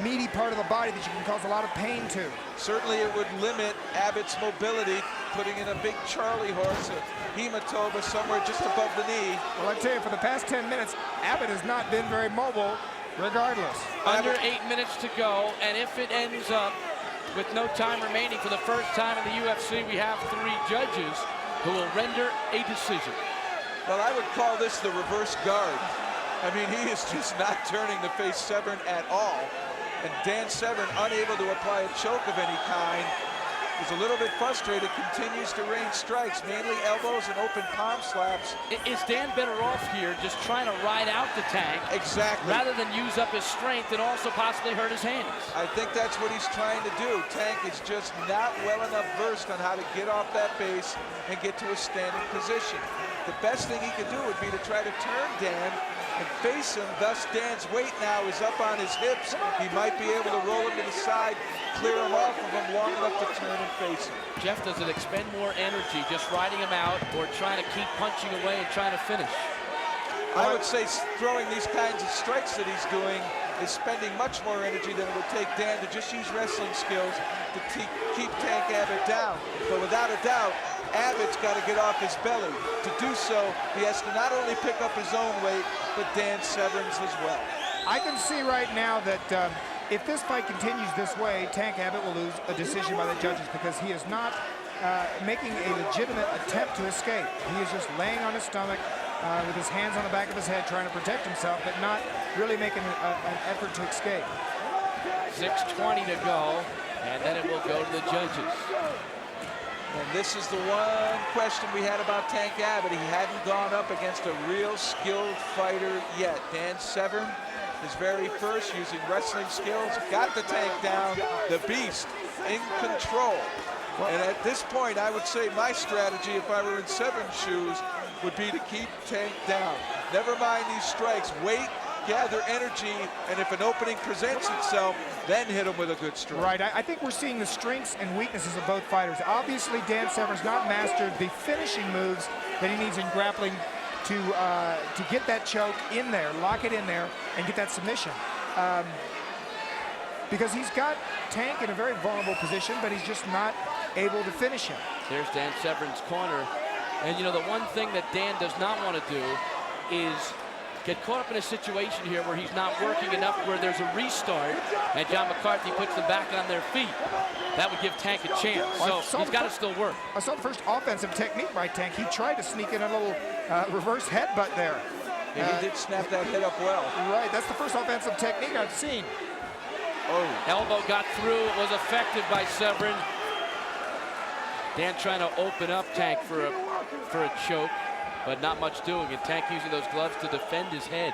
meaty part of the body that you can cause a lot of pain to. Certainly it would limit Abbott's mobility, putting in a big Charlie horse, a hematoma somewhere just above the knee. Well, I tell you, for the past 10 minutes, Abbott has not been very mobile, regardless. Under 8 minutes to go, and if it ends up with no time remaining for the first time in the UFC, we have 3 judges who will render a decision. Well, I would call this the reverse guard. I mean, he is just not turning to face Severn at all. And Dan Severn, unable to apply a choke of any kind, is a little bit frustrated, continues to rain strikes, mainly elbows and open palm slaps. Is Dan better off here just trying to ride out the Tank? Exactly. Rather than use up his strength and also possibly hurt his hands? I think that's what he's trying to do. Tank is just not well enough versed on how to get off that base and get to a standing position. The best thing he could do would be to try to turn Dan and face him. Thus, Dan's weight now is up on his hips. He might be able to roll him to the side, clear him off of him long enough to turn and face him. Jeff, does it expend more energy just riding him out or trying to keep punching away and trying to finish? I would say throwing these kinds of strikes that he's doing is spending much more energy than it would take Dan to just use wrestling skills to keep Tank Abbott down. But without a doubt, Abbott's got to get off his belly. To do so, he has to not only pick up his own weight, but Dan Severn's as well. I can see right now that if this fight continues this way, Tank Abbott will lose a decision by the judges, because he is not making a legitimate attempt to escape. He is just laying on his stomach with his hands on the back of his head trying to protect himself, but not really making an effort to escape. 6:20 to go, and then it will go to the judges. And this is the one question we had about Tank Abbott. He hadn't gone up against a real skilled fighter yet. Dan Severn, his very first, using wrestling skills, got the Tank down. The Beast in control. And at this point, I would say my strategy, if I were in Severn's shoes, would be to keep Tank down. Never mind these strikes. Wait, gather energy, and if an opening presents itself, then hit him with a good strike. Right, I think we're seeing the strengths and weaknesses of both fighters. Obviously, Dan Severn's not mastered the finishing moves that he needs in grappling to get that choke in there, lock it in there, and get that submission. Because he's got Tank in a very vulnerable position, but he's just not able to finish him. There's Dan Severn's corner. And, you know, the one thing that Dan does not want to do is get caught up in a situation here where he's not working enough, where there's a restart, and John McCarthy puts them back on their feet. That would give Tank a chance. So he's got to still work. I saw the first offensive technique by Tank. He tried to sneak in a little reverse headbutt there. Yeah, he did snap that head up well. Right, that's the first offensive technique I've seen. Oh. Elbow got through, it was effective by Severn. Dan trying to open up Tank for a choke, but not much doing, and Tank using those gloves to defend his head.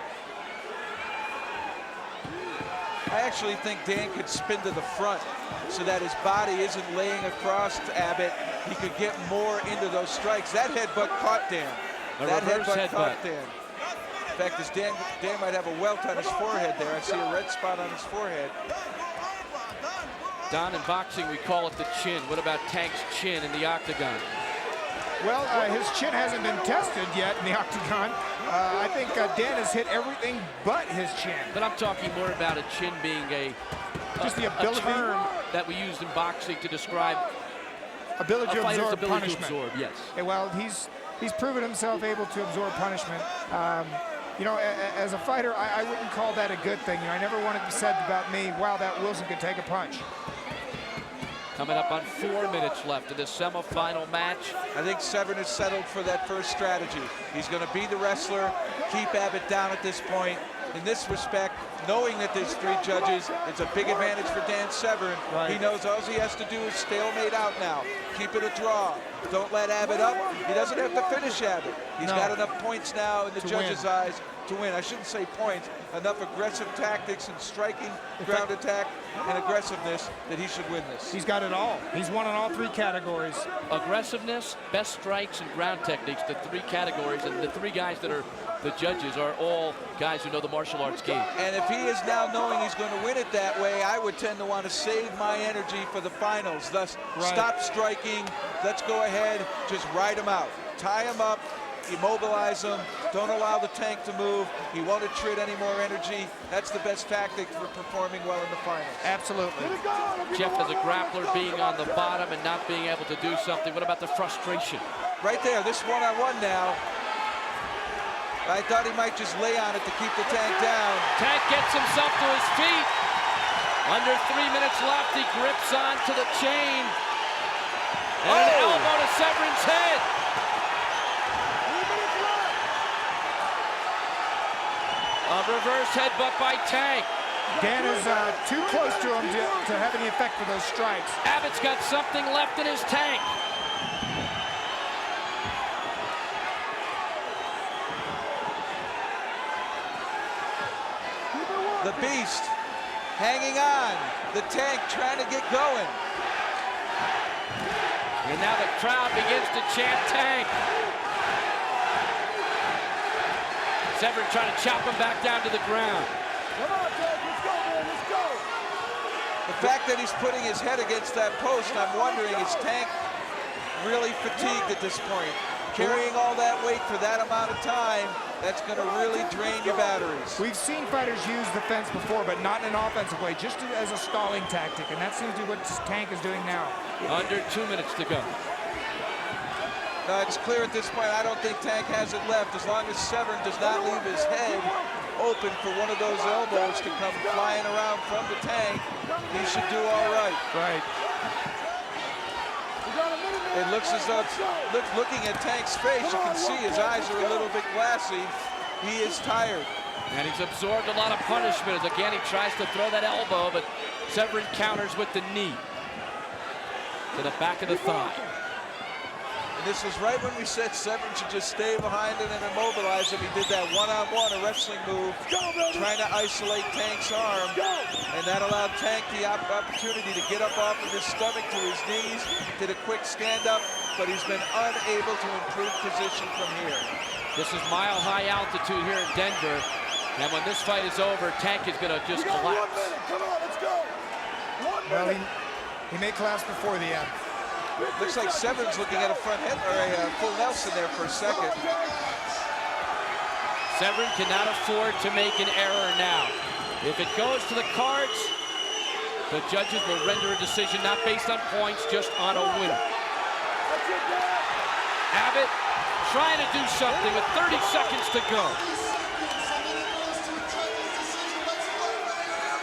I actually think Dan could spin to the front so that his body isn't laying across Abbott. He could get more into those strikes. That headbutt caught Dan. That headbutt caught Dan. In fact, as Dan might have a welt on his forehead there. I see a red spot on his forehead. Don, in boxing, we call it the chin. What about Tank's chin in the octagon? Well, his chin hasn't been tested yet in the octagon. I think Dan has hit everything but his chin. But I'm talking more about a chin being just the ability, a term that we used in boxing to describe ability to absorb punishment. To absorb, yes. Well, he's proven himself able to absorb punishment. You know, as a fighter, I wouldn't call that a good thing. You know, I never want it to be said about me, wow, that Wilson could take a punch. Coming up on 4 minutes left in the semifinal match. I think Severn is settled for that first strategy. He's going to be the wrestler, keep Abbott down at this point. In this respect, knowing that there's 3 judges, it's a big advantage for Dan Severn. Right. He knows all he has to do is stalemate out now. Keep it a draw. Don't let Abbott up. He doesn't have to finish Abbott. He's got enough points now in the judges' eyes to win. I shouldn't say points, enough aggressive tactics and striking, ground attack, and aggressiveness that he should win this. He's got it all. He's won in all 3 categories. Aggressiveness, best strikes, and ground techniques, the 3 categories, and the 3 guys that are the judges are all guys who know the martial arts game. And if he is now knowing he's going to win it that way, I would tend to want to save my energy for the finals. Thus, stop striking. Let's go ahead, just ride him out. Tie him up, immobilize him, don't allow the tank to move. He won't attrit any more energy. That's the best tactic for performing well in the finals. Absolutely. Jeff, as a grappler, being on the bottom and not being able to do something, what about the frustration? Right there, this one-on-one now. I thought he might just lay on it to keep the tank down. Tank gets himself to his feet. Under 3 minutes left, he grips onto the chain. And an elbow to Severn's head. A reverse headbutt by Tank. Dan is too close to him to have any effect for those strikes. Abbott's got something left in his tank. The Beast hanging on. The tank trying to get going. And now the crowd begins to chant Tank. Severn trying to chop him back down to the ground. Come on, Tank, let's go, man, let's go. The fact that he's putting his head against that post, I'm wondering, is Tank really fatigued at this point? Carrying all that weight for that amount of time, that's going to really drain your batteries. We've seen fighters use the fence before, but not in an offensive way, just as a stalling tactic, and that seems to be what Tank is doing now. Under 2 minutes to go. No, it's clear at this point, I don't think Tank has it left. As long as Severn does not leave his head open for one of those elbows to come flying around from the tank, he should do all right. Right. It looks as though, looking at Tank's face, you can see his eyes are a little bit glassy. He is tired. And he's absorbed a lot of punishment. As again, he tries to throw that elbow, but Severn counters with the knee to the back of the thigh. And this was right when we said Severn should just stay behind it and immobilize him. He did that one-on-one, a wrestling move, trying to isolate Tank's arm. And that allowed Tank the opportunity to get up off of his stomach to his knees, did a quick stand-up, but he's been unable to improve position from here. This is mile-high altitude here in Denver. And when this fight is over, Tank is going to just collapse. 1 minute, come on, let's go. 1 Well, minute. he may collapse before the end. Looks like Severn's looking at a front head or a full Nelson there for a second. Severn cannot afford to make an error now. If it goes to the cards, the judges will render a decision not based on points, just on a winner. Abbott trying to do something with 30 seconds to go.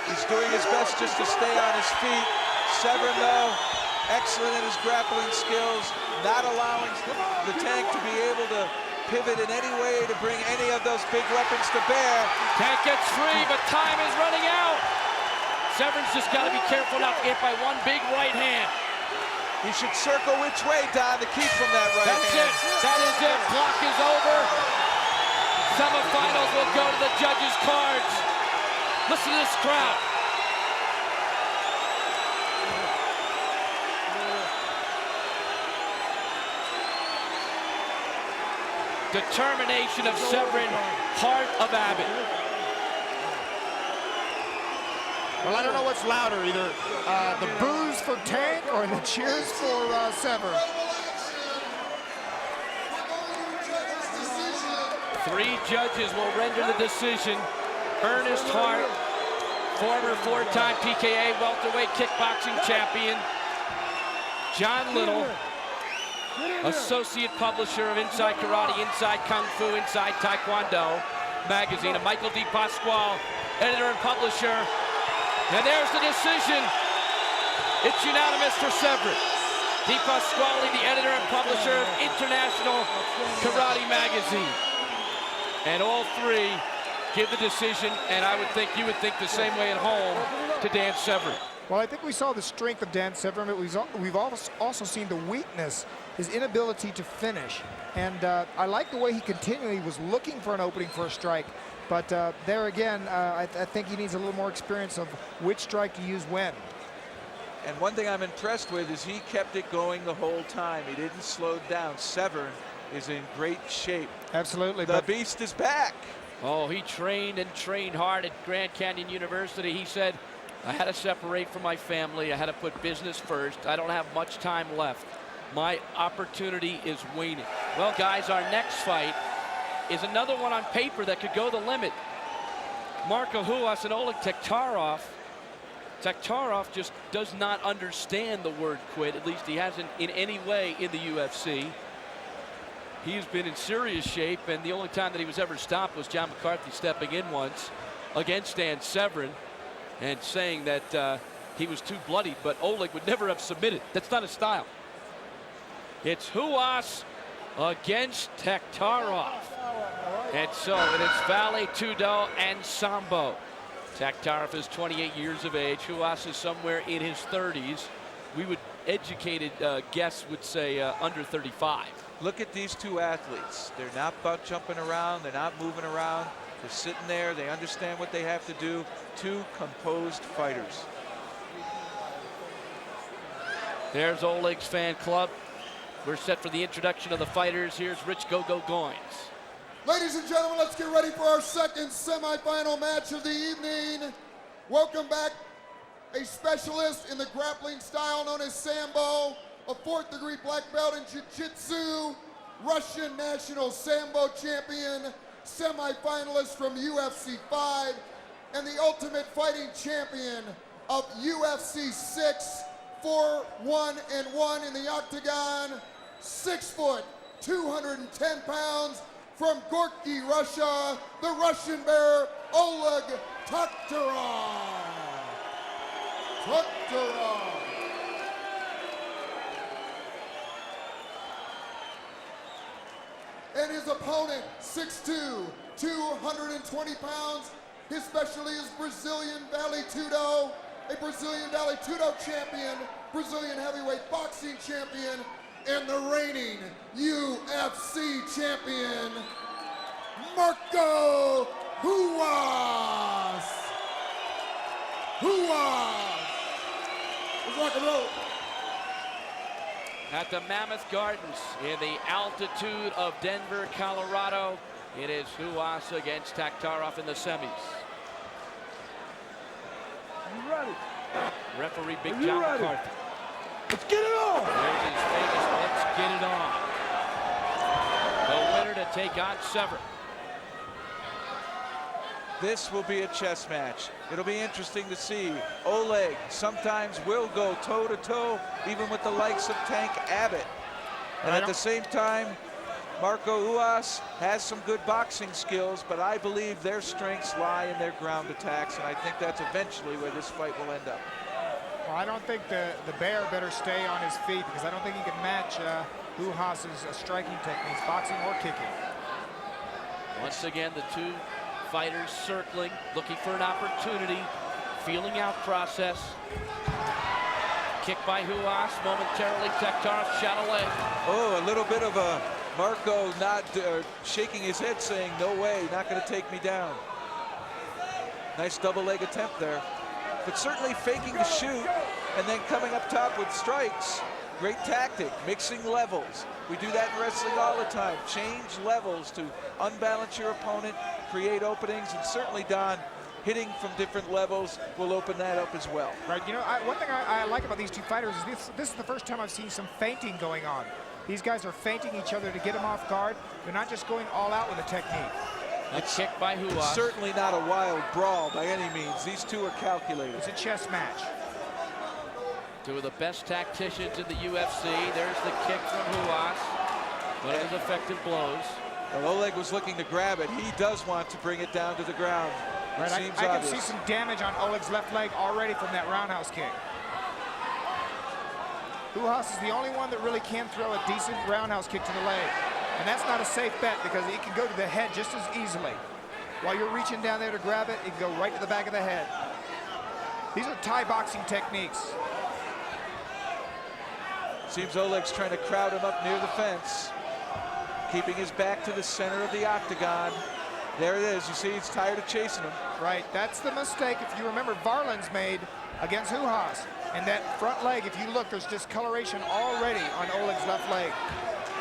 He's doing his best just to stay on his feet. Severn, though, excellent in his grappling skills, not allowing the Tank to be able to pivot in any way to bring any of those big weapons to bear. Tank gets free, but time is running out. Severn's just got to be careful not to get by one big right hand. He should circle which way, Don, to keep from that right That's hand. it. That is it. Clock is over. Semifinals will go to the judges' cards. Listen to this crowd. Determination of Severn, heart of Abbott. Well, I don't know what's louder, either the boos for Tank or the cheers for Severn. 3 judges will render the decision. Ernest Hart, former 4-time PKA welterweight kickboxing champion. John Little, associate publisher of Inside Karate, Inside Kung Fu, Inside Taekwondo magazine, and Michael D. Pasquale, editor and publisher. And there's the decision. It's unanimous for Severn. Di Pasquale, the editor and publisher of International Karate Magazine. And all three give the decision, and I would think you would think the same way at home, to Dan Severn. Well, I think we saw the strength of Dan Severn, but we've also seen the weakness, his inability to finish. And I like the way he continually was looking for an opening for a strike. But there again, I think he needs a little more experience of which strike to use when. And one thing I'm impressed with is he kept it going the whole time. He didn't slow down. Severn is in great shape. Absolutely. The beast is back. Oh, he trained and trained hard at Grand Canyon University. He said, I had to separate from my family. I had to put business first. I don't have much time left. My opportunity is waning. Well, guys, our next fight is another one on paper that could go the limit. Marco Ruas and Oleg Taktarov. Taktarov just does not understand the word quit. At least he hasn't in any way in the UFC. He's been in serious shape, and the only time that he was ever stopped was John McCarthy stepping in once against Dan Severn and saying that he was too bloodied, but Oleg would never have submitted. That's not his style. It's Ruas against Taktarov. And so it is Vale, Tudo, and Sambo. Taktarov is 28 years of age. Ruas is somewhere in his 30s. We would, educated guess would say under 35. Look at these two athletes. They're not butt jumping around. They're not moving around. They're sitting there. They understand what they have to do. Two composed fighters. There's Oleg's fan club. We're set for the introduction of the fighters. Here's Rich Go-Go Goins. Ladies and gentlemen, let's get ready for our second semifinal match of the evening. Welcome back a specialist in the grappling style known as Sambo, a 4th degree black belt in Jiu-Jitsu, Russian national Sambo champion, semifinalist from UFC 5, and the Ultimate Fighting champion of UFC 6, 4-1-1 in the octagon, 6 foot, 210 pounds, from Gorky, Russia, the Russian bear, Oleg Taktarov. And his opponent, 6'2", 220 pounds. His specialty is Brazilian Vale Tudo, a Brazilian Vale Tudo champion, Brazilian heavyweight boxing champion, and the reigning UFC champion, Marco Ruas. Let's rock and roll. At the Mammoth Gardens in the altitude of Denver, Colorado, it is Ruas against Taktarov in the semis. You ready? Referee Big John McCarthy. Let's get it on! There's his famous "Let's get it on." The winner to take on Severn. This will be a chess match. It'll be interesting to see. Oleg sometimes will go toe-to-toe, even with the likes of Tank Abbott. And at the same time, Marco Ruas has some good boxing skills, but I believe their strengths lie in their ground attacks, and I think that's eventually where this fight will end up. Well, I don't think the bear better stay on his feet, because I don't think he can match Ruas's striking techniques, boxing or kicking. Once again, the two fighters circling, looking for an opportunity, feeling out process. Kick by Ruas, momentarily Taktarov shot away. Oh, a little bit of a Marco not shaking his head saying, no way, not going to take me down. Nice double leg attempt there. But certainly faking the shoot and then coming up top with strikes. Great tactic, mixing levels. We do that in wrestling all the time. Change levels to unbalance your opponent, create openings, and certainly, Don, hitting from different levels will open that up as well. Right, you know, one thing I like about these two fighters is this is the first time I've seen some feinting going on. These guys are feinting each other to get them off guard. They're not just going all out with a technique. A kick by Ruas. Certainly not a wild brawl by any means. These two are calculated. It's a chess match. Two of the best tacticians in the UFC. There's the kick from Ruas. One of his effective blows. Well, Oleg was looking to grab it. He does want to bring it down to the ground. Right, I can see some damage on Oleg's left leg already from that roundhouse kick. Ruas is the only one that really can throw a decent roundhouse kick to the leg. And that's not a safe bet because it can go to the head just as easily. While you're reaching down there to grab it, it can go right to the back of the head. These are Thai boxing techniques. Seems Oleg's trying to crowd him up near the fence, keeping his back to the center of the octagon. There it is. You see, he's tired of chasing him. Right. That's the mistake, if you remember, Varlins made against Ruas. And that front leg, if you look, there's discoloration already on Oleg's left leg.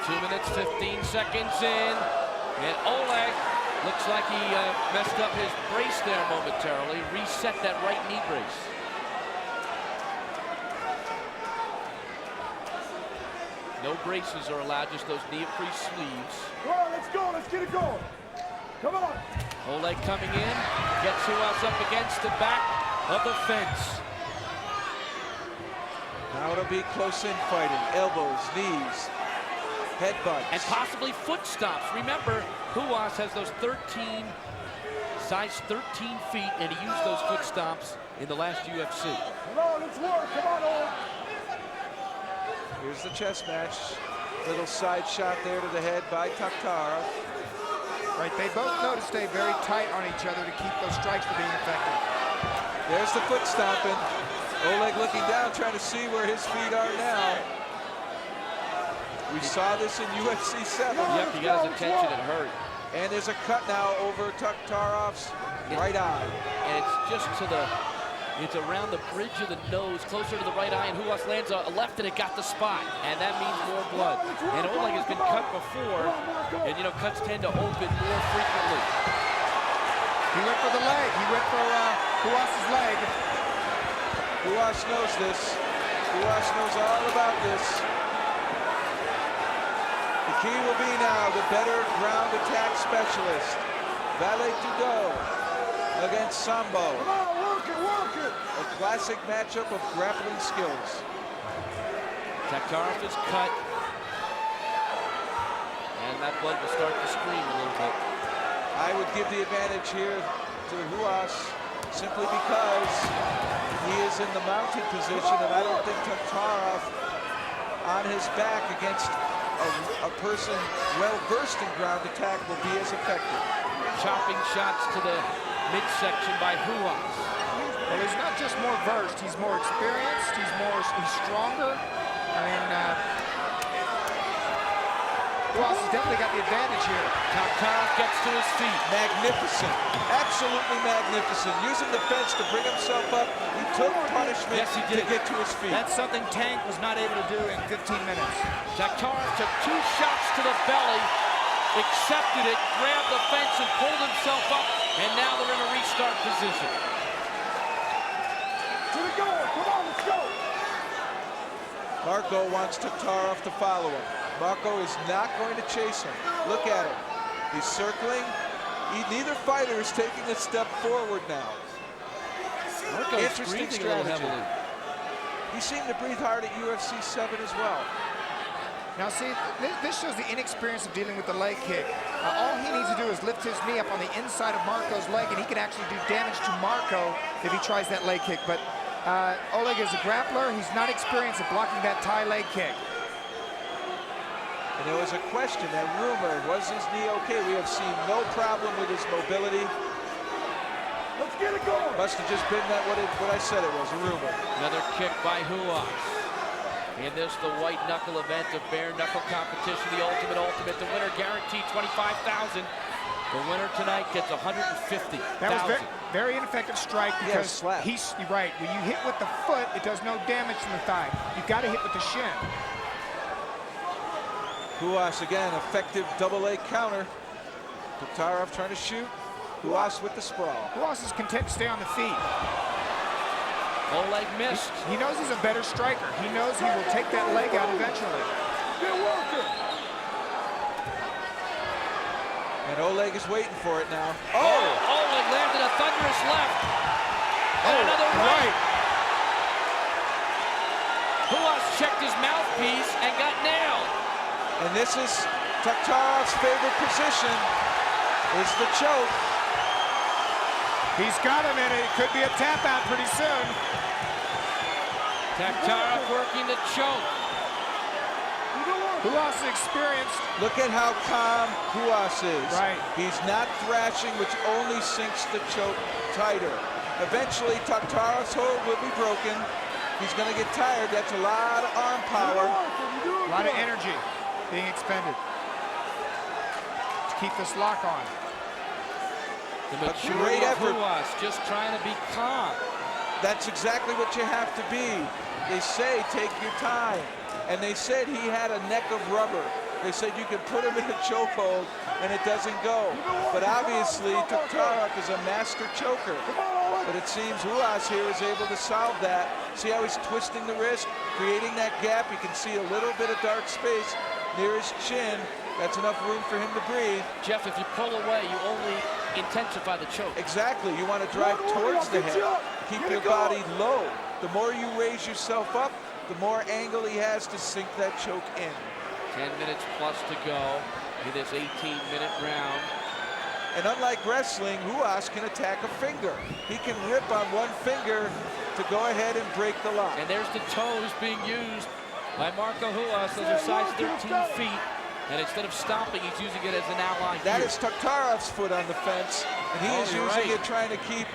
2 minutes, 15 seconds in. And Oleg looks like he messed up his brace there momentarily. Reset that right knee brace. No braces are allowed, just those neoprene sleeves. Come on, let's go. Let's get it going. Come on. Oleg coming in, gets Ruas up against the back of the fence. Now it'll be close in fighting. Elbows, knees, headbutts. And possibly foot stomps. Remember, Ruas has those size 13 feet, and he used those foot stomps in the last UFC. Come on, let's work. Come on, Oleg. Here's the chess match. Little side shot there to the head by Taktarov. Right, they both know to stay very tight on each other to keep those strikes from being effective. There's the foot stomping. Oleg looking down, trying to see where his feet are now. We saw this in UFC 7. Yep, he got his attention, it hurt. And there's a cut now over Taktarov's right eye. And it's just it's around the bridge of the nose, closer to the right eye, and Ruas lands a left, and it got the spot. And that means more blood. And Oleg has been cut before, and you know, cuts tend to open more frequently. He went for the leg. He went for Ruas's leg. Ruas knows this. Ruas knows all about this. The key will be now the better ground attack specialist. Valet Tudo against Sambo. Come on, work it, work it. A classic matchup of grappling skills. Taktarov is cut. And that blood will start to scream a little bit. I would give the advantage here to Ruas simply because he is in the mounted position, and I don't think Taktarov on his back against a person well-versed in ground attack will be as effective. Chopping shots to the midsection by Ruas. Well, he's not just more versed, he's more experienced, he's stronger. I mean, Ruas has definitely got the advantage here. Taktarov gets to his feet. Magnificent, absolutely magnificent. Using the fence to bring himself up, he took punishment to get to his feet. That's something Tank was not able to do in 15 minutes. Taktarov took 2 shots to the belly, accepted it, grabbed the fence, and pulled himself up, and now they're in a restart position. Get it going. Come on, let's go. Marco wants Taktarov to follow him. Marco is not going to chase him. Look at him. He's circling. Neither fighter is taking a step forward now. Marco's interesting breathing a little strategy. heavily. He seemed to breathe hard at UFC 7 as well. Now see, this shows the inexperience of dealing with the leg kick. All he needs to do is lift his knee up on the inside of Marco's leg, and he can actually do damage to Marco if he tries that leg kick. But Oleg is a grappler. He's not experienced at blocking that Thai leg kick. And there was a question, that rumor, was his knee okay? We have seen no problem with his mobility. Let's get it going. Must have just been that what I said it was, a rumor. Another kick by Ruas. In this, the white knuckle event of bare knuckle competition, the ultimate. The winner guaranteed $25,000. The winner tonight gets $150,000. That was very ineffective strike because slap. You're right. When you hit with the foot, it does no damage to the thigh. You've got to hit with the shin. Ruas again, effective double-leg counter. Taktarov trying to shoot. Ruas with the sprawl. Ruas is content to stay on the feet. Oleg missed. He knows he's a better striker. He knows he will take that leg out eventually. Get working. And Oleg is waiting for it now. Oh! Oleg landed a thunderous left. And another right. Ruas checked his mouthpiece and got nailed. And this is Taktarov's favorite position, is the choke. He's got him in it. It could be a tap out pretty soon. Taktarov working the choke. Ruas is experienced. Look at how calm Ruas is. Right. He's not thrashing, which only sinks the choke tighter. Eventually, Taktarov's hold will be broken. He's going to get tired. That's a lot of arm power. A lot of energy being expended to keep this lock on. The maturity of Ruas, just trying to be calm. That's exactly what you have to be. They say take your time. And they said he had a neck of rubber. They said you can put him in a chokehold and it doesn't go. But obviously, Taktarov is a master choker. But it seems Ruas here is able to solve that. See how he's twisting the wrist, creating that gap. You can see a little bit of dark space near his chin. That's enough room for him to breathe. Jeff, if you pull away, you only intensify the choke. Exactly. You want to drive towards the head. Keep your body low. The more you raise yourself up, the more angle he has to sink that choke in. 10 minutes plus to go in this 18-minute round. And unlike wrestling, Ruas can attack a finger. He can rip on one finger to go ahead and break the lock. And there's the toes being used by Marco Ruas. Those are size 13 feet. And instead of stomping, he's using it as an ally. That is Taktarov's foot on the fence. And he is using it trying to keep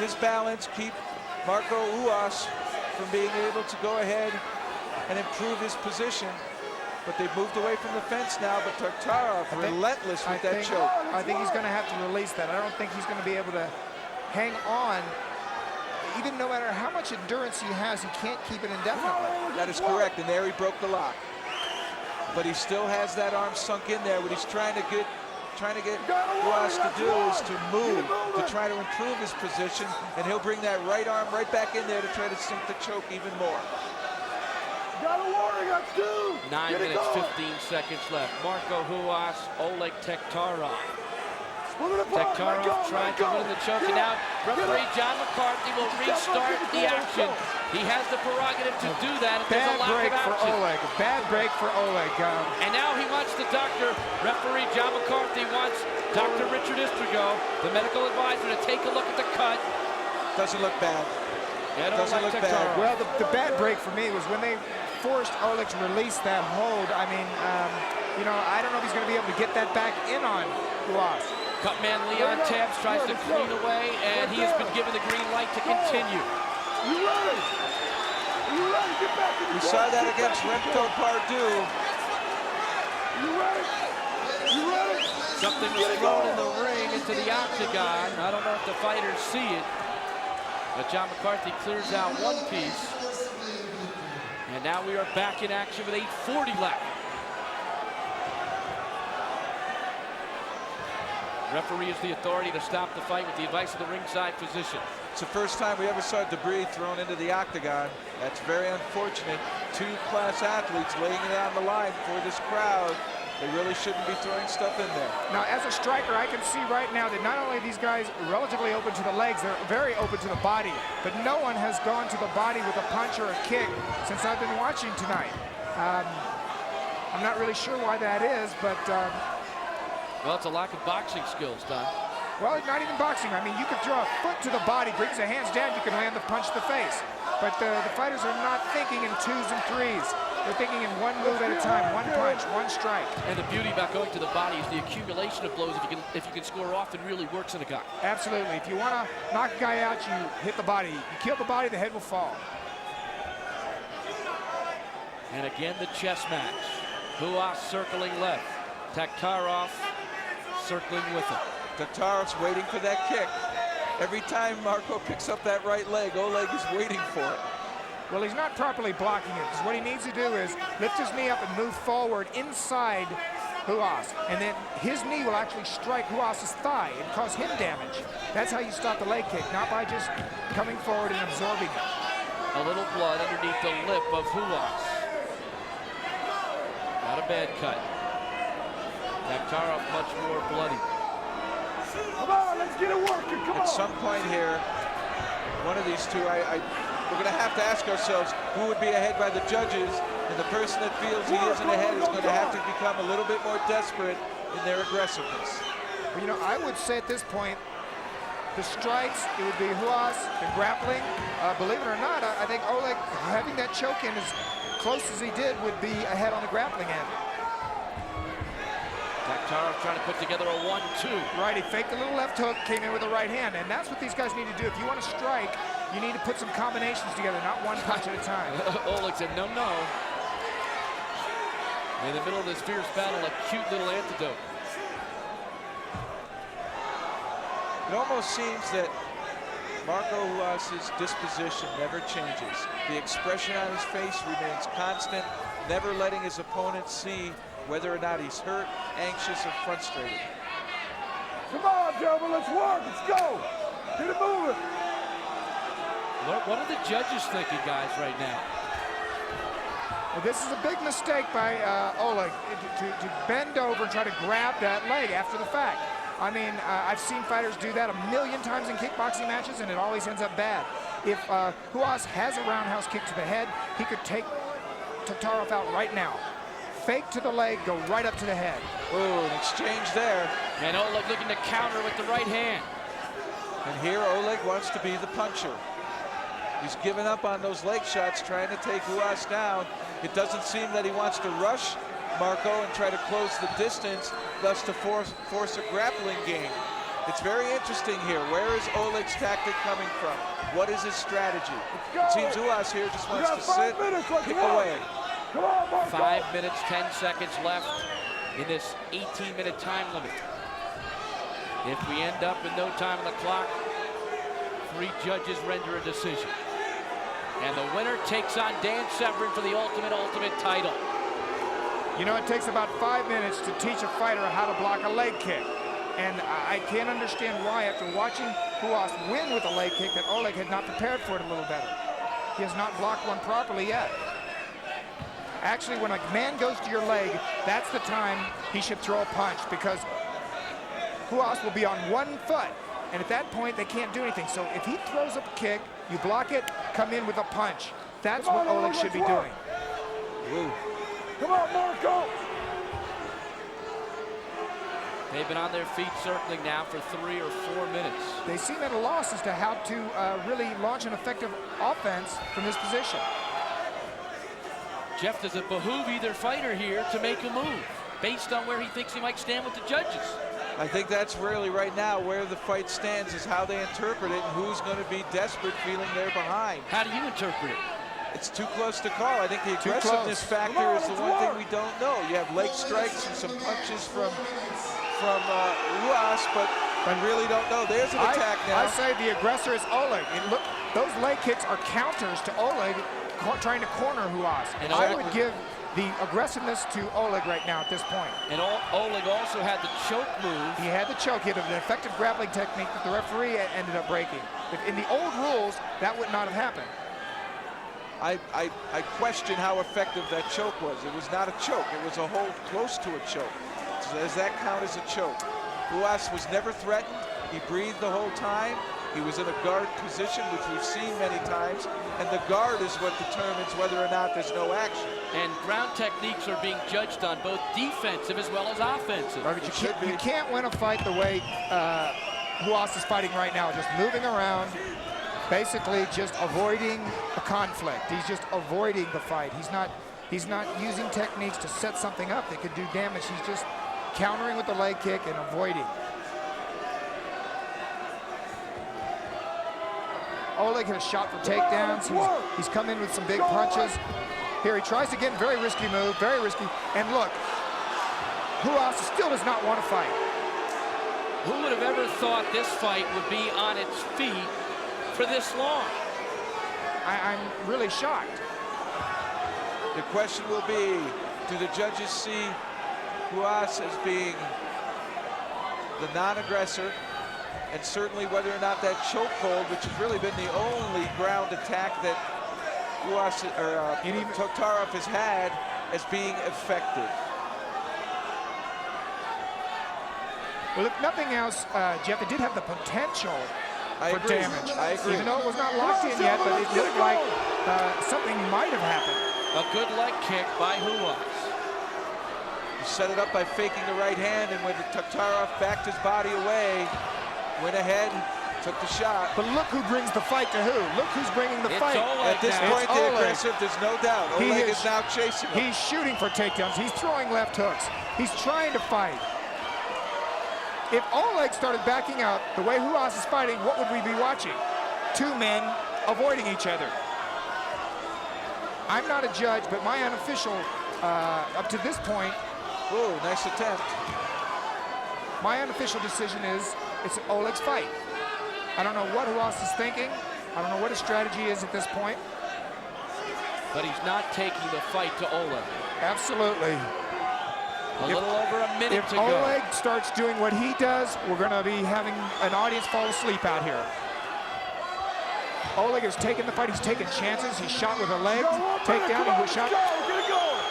his balance, keep Marco Ruas from being able to go ahead and improve his position. But they've moved away from the fence now, but Taktarov relentless with that choke. I think he's going to have to release that. I don't think he's going to be able to hang on. Even no matter how much endurance he has, he can't keep it indefinitely. That is correct, and there he broke the lock. But he still has that arm sunk in there. What he's trying to get Ruas to do is to move, to try to improve his position, and he'll bring that right arm right back in there to try to sink the choke even more. 9 minutes, 15 seconds left. Marco Ruas, Oleg Taktarov. Taktarov trying to win the choke, and now referee John McCarthy will restart the action. He has the prerogative to do that if there's a lack of action. Bad break for Oleg. And now he wants the doctor, referee John McCarthy wants Dr. Richard Istrigo, the medical advisor, to take a look at the cut. Doesn't look bad. Yeah, doesn't look bad. Well, the bad break for me was when they forced Oleg to release that hold. I mean, you know, I don't know if he's going to be able to get that back in on Ruas. Cutman Leon Tabs tries to clean away, and he has been given the green light to continue. You ready? You ready? Get back in the We saw that against Bento Pardue. You ready? You ready? Something was thrown in the ring into the octagon. I don't know if the fighters see it, but John McCarthy clears out one piece. And now we are back in action with 8:40 left. Referee is the authority to stop the fight with the advice of the ringside physician. It's the first time we ever saw debris thrown into the octagon. That's very unfortunate. Two class athletes laying it on the line for this crowd. They really shouldn't be throwing stuff in there. Now, as a striker, I can see right now that not only are these guys relatively open to the legs, they're very open to the body. But no one has gone to the body with a punch or a kick since I've been watching tonight. I'm not really sure why that is, but... well, it's a lack of boxing skills, Don. Well, not even boxing. I mean, you can throw a foot to the body, brings the hands down, you can land the punch to the face. But the fighters are not thinking in 2s and 3s. They're thinking in one move at a time, one punch, one strike. And the beauty about going to the body is the accumulation of blows. If you can score often, really works in a guy. Absolutely. If you want to knock a guy out, you hit the body. You kill the body, the head will fall. And again, the chess match. Ruas circling left. Taktarov circling with him. Taktarov's waiting for that kick. Every time Marco picks up that right leg, Oleg is waiting for it. Well, he's not properly blocking it, because what he needs to do is lift his knee up and move forward inside Ruas, and then his knee will actually strike Ruas's thigh and cause him damage. That's how you stop the leg kick, not by just coming forward and absorbing it. A little blood underneath the lip of Ruas. Not a bad cut. Taktarov much more bloody. Come on, let's get it working. Come on. At some point here, one of these two, we're going to have to ask ourselves who would be ahead by the judges, and the person that feels he isn't ahead is going to have to become a little bit more desperate in their aggressiveness. Well, you know, I would say at this point, the strikes, it would be Ruas, the grappling. Believe it or not, I think Oleg having that choke in as close as he did would be ahead on the grappling end. Taktarov trying to put together a 1-2. Right, he faked a little left hook, came in with the right hand, and that's what these guys need to do. If you want to strike, you need to put some combinations together, not one punch at a time. Oleg said, no, no. In the middle of this fierce battle, a cute little antidote. It almost seems that Marco Ruas's disposition never changes. The expression on his face remains constant, never letting his opponent see whether or not he's hurt, anxious, or frustrated. Come on, gentlemen, let's work. Let's go. Get it moving. What are the judges thinking, guys, right now? Well, this is a big mistake by Oleg to bend over and try to grab that leg after the fact. I mean, I've seen fighters do that a million times in kickboxing matches, and it always ends up bad. If Ruas has a roundhouse kick to the head, he could take Taktarov out right now. Fake to the leg, go right up to the head. Ooh, an exchange there. And Oleg looking to counter with the right hand. And here Oleg wants to be the puncher. He's given up on those leg shots, trying to take Ruas down. It doesn't seem that he wants to rush Marco and try to close the distance, thus to force a grappling game. It's very interesting here. Where is Oleg's tactic coming from? What is his strategy? It seems Ruas here just wants to sit, pick away. Come on, Marco. 5 minutes, 10 seconds left in this 18-minute time limit. If we end up with no time on the clock, 3 judges render a decision. And the winner takes on Dan Severn for the ultimate title. You know, it takes about 5 minutes to teach a fighter how to block a leg kick. And I can't understand why, after watching Ruas win with a leg kick, that Oleg had not prepared for it a little better. He has not blocked one properly yet. Actually, when a man goes to your leg, that's the time he should throw a punch, because Ruas will be on one foot. And at that point, they can't do anything. So if he throws up a kick, you block it, come in with a punch. That's what Oleg should be doing. Ooh. Come on, Marco. They've been on their feet circling now for 3 or 4 minutes. They seem at a loss as to how to really launch an effective offense from this position. Jeff, does it behoove either fighter here to make a move based on where he thinks he might stand with the judges? I think that's really right now where the fight stands, is how they interpret it and who's going to be desperate, feeling they're behind. How do you interpret it? It's too close to call. I think the aggressiveness factor is the one thing we don't know. You have leg strikes and some punches from Ruas, but I really don't know. There's an attack now. I say the aggressor is Oleg. And look, those leg kicks are counters to Oleg trying to corner Ruas. And I would give the aggressiveness to Oleg right now at this point. And Oleg also had the choke move. He had the choke. He had an effective grappling technique that the referee ended up breaking. In the old rules, that would not have happened. I question how effective that choke was. It was not a choke. It was a hold close to a choke. So does that count as a choke? Ruas was never threatened. He breathed the whole time. He was in a guard position, which we've seen many times, and the guard is what determines whether or not there's no action. And ground techniques are being judged on both defensive as well as offensive. You can't win a fight the way Ruas is fighting right now, just moving around, basically just avoiding a conflict. He's just avoiding the fight. He's not using techniques to set something up that could do damage. He's just countering with the leg kick and avoiding. Oleg hit a shot for takedowns. He's come in with some big punches. Here he tries to get a very risky move, very risky. And look, Ruas still does not want to fight. Who would have ever thought this fight would be on its feet for this long? I'm really shocked. The question will be, do the judges see Ruas as being the non-aggressor, and certainly whether or not that chokehold, which has really been the only ground attack that Ruas or Taktarov has had, as being effective? Well, if nothing else, Jeff, it did have the potential for damage. I agree. Even though it was not locked in yet, but it looked like something might have happened. A good leg kick by Ruas. He set it up by faking the right hand, and when Taktarov backed his body away, went ahead, Took the shot. But look who brings the fight to who. Look who's bringing the fight. At this point, the aggressive, there's no doubt. Oleg is now chasing him. He's shooting for takedowns. He's throwing left hooks. He's trying to fight. If Oleg started backing out the way Ruas is fighting, what would we be watching? Two men avoiding each other. I'm not a judge, but my unofficial, up to this point. Ooh, nice attempt. My unofficial decision is it's Oleg's fight. I don't know what Ruas is thinking. I don't know what his strategy is at this point. But he's not taking the fight to Oleg. Absolutely. A little over a minute to go. If Oleg starts doing what he does, we're going to be having an audience fall asleep out here. Oleg has taken the fight. He's taken chances. He shot with a leg takedown. He was shot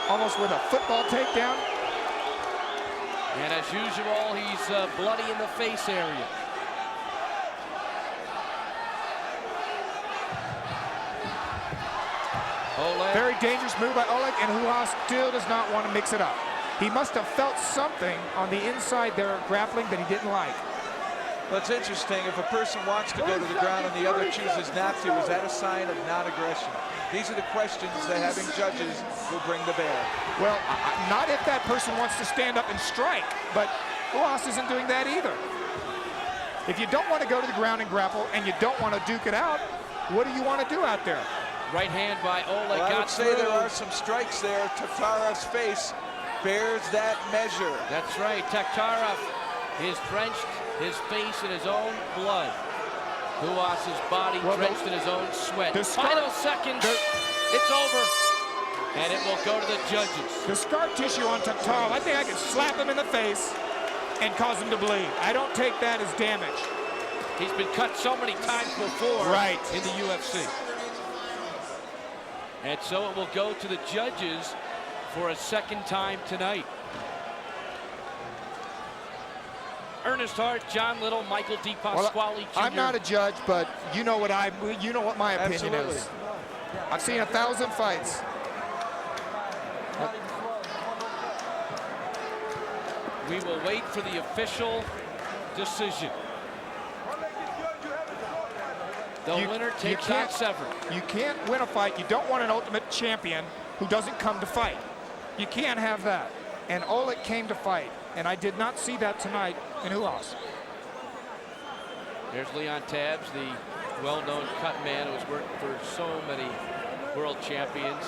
almost with a football takedown. And as usual, he's bloody in the face area. Oleg. Very dangerous move by Oleg, and Ruas still does not want to mix it up. He must have felt something on the inside there grappling that he didn't like. Well, it's interesting. If a person wants to go to the ground and the other chooses not to, is that a sign of non-aggression? These are the questions that having judges will bring to bear. Well, not if that person wants to stand up and strike, but Ruas isn't doing that either. If you don't want to go to the ground and grapple and you don't want to duke it out, what do you want to do out there? Right hand by Oleg. Well, I would say there are some strikes there. Taktarov's face bears that measure. That's right. Taktarov is drenched his face in his own blood. Ruas's body drenched in his own sweat. Final seconds. It's over. And it will go to the judges. The scar tissue on Taktarov, I think I could slap him in the face and cause him to bleed. I don't take that as damage. He's been cut so many times before in the UFC. And so it will go to the judges for a second time tonight. Ernest Hart, John Little, Michael D. Pasquale Jr. I'm not a judge, but you know what my opinion is. I've seen 1,000 fights. We will wait for the official decision. The winner takes on Severn. You can't win a fight. You don't want an ultimate champion who doesn't come to fight. You can't have that. And Oleg came to fight. And I did not see that tonight in Ruas. There's Leon Tabbs, the well-known cut man who has worked for so many world champions.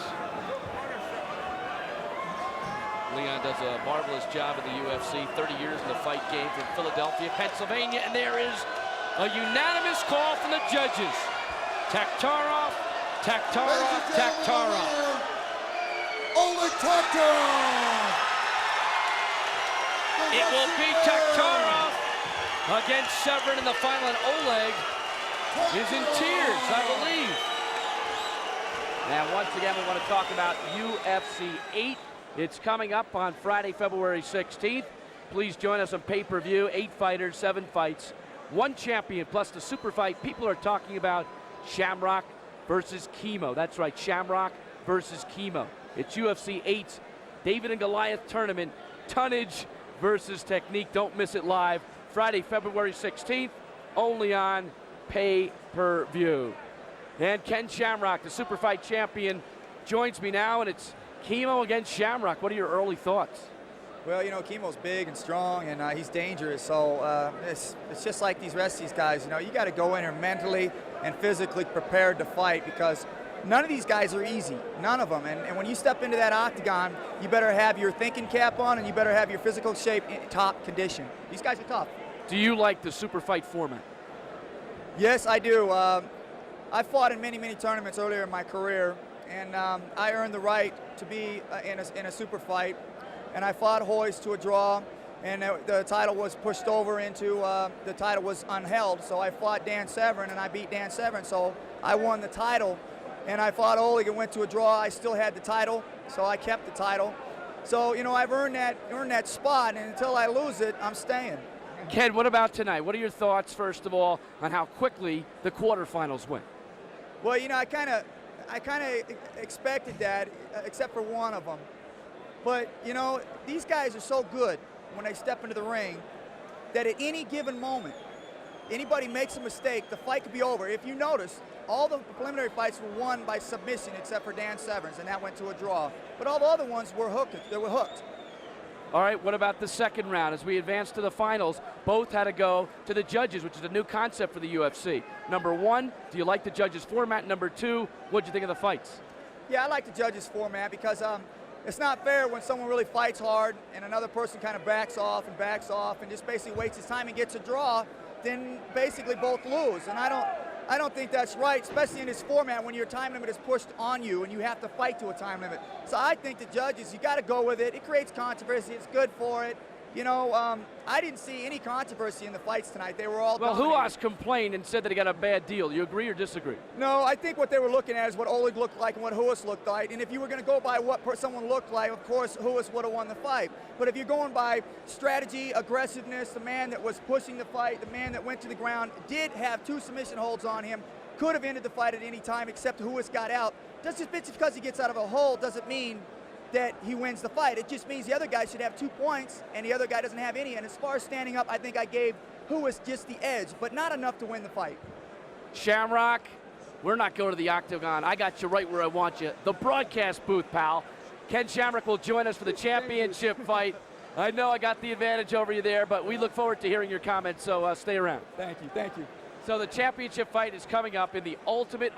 Leon does a marvelous job in the UFC, 30 years in the fight game from Philadelphia, Pennsylvania, and there is a unanimous call from the judges. Taktarov, Taktarov, Taktarov. Oleg Taktarov! It will be Taktarov against Severn in the final, and Oleg is in tears, I believe. And once again, we want to talk about UFC 8. It's coming up on Friday, February 16th. Please join us on pay-per-view. 8 fighters, 7 fights, 1 champion, plus the super fight. People are talking about Shamrock versus Chemo. That's right, Shamrock versus Chemo. It's UFC 8's David and Goliath tournament. Tonnage versus technique. Don't miss it live. Friday, February 16th, only on pay-per-view. And Ken Shamrock, the super fight champion, joins me now, and it's Chemo against Shamrock. What are your early thoughts? Well, you know, Chemo's big and strong, and he's dangerous. So it's just like these rest of these guys. You know, you got to go in here mentally and physically prepared to fight, because none of these guys are easy. None of them. And when you step into that octagon, you better have your thinking cap on, and you better have your physical shape in top condition. These guys are tough. Do you like the super fight format? Yes, I do. I fought in many tournaments earlier in my career, and I earned the right to be in a super fight. And I fought Hoist to a draw, and the title was pushed over into, the title was unheld. So I fought Dan Severn, and I beat Dan Severn. So I won the title, and I fought Oleg and went to a draw. I still had the title, so I kept the title. So, you know, I've earned that spot, and until I lose it, I'm staying. Ken, what about tonight? What are your thoughts, first of all, on how quickly the quarterfinals went? Well, you know, I kind of expected that, except for one of them. But, you know, these guys are so good when they step into the ring that at any given moment, anybody makes a mistake, the fight could be over. If you notice, all the preliminary fights were won by submission except for Dan Severn's, and that went to a draw. But all the other ones were hooked. They were hooked. All right, what about the second round? As we advance to the finals, both had to go to the judges, which is a new concept for the UFC. Number one, do you like the judges' format? Number two, what'd you think of the fights? Yeah, I like the judges' format because it's not fair when someone really fights hard and another person kind of backs off and just basically waits his time and gets a draw, then basically both lose. And I don't think that's right, especially in this format when your time limit is pushed on you and you have to fight to a time limit. So I think the judges, you got to go with it. It creates controversy. It's good for it. You know, I didn't see any controversy in the fights tonight. They were all dominated. Ruas complained and said that he got a bad deal. You agree or disagree? No, I think what they were looking at is what Oleg looked like and what Ruas looked like. And if you were going to go by what someone looked like, of course, Ruas would have won the fight. But if you're going by strategy, aggressiveness, the man that was pushing the fight, the man that went to the ground, did have 2 submission holds on him, could have ended the fight at any time except Ruas got out. Just because he gets out of a hold doesn't mean that he wins the fight. It just means the other guy should have 2 points and the other guy doesn't have any. And as far as standing up, I think I gave Ruas just the edge, but not enough to win the fight. Shamrock, we're not going to the octagon. I got you right where I want you. The broadcast booth, pal. Ken Shamrock will join us for the championship fight. I know I got the advantage over you there, but we look forward to hearing your comments, so stay around. Thank you, thank you. So the championship fight is coming up in the Ultimate.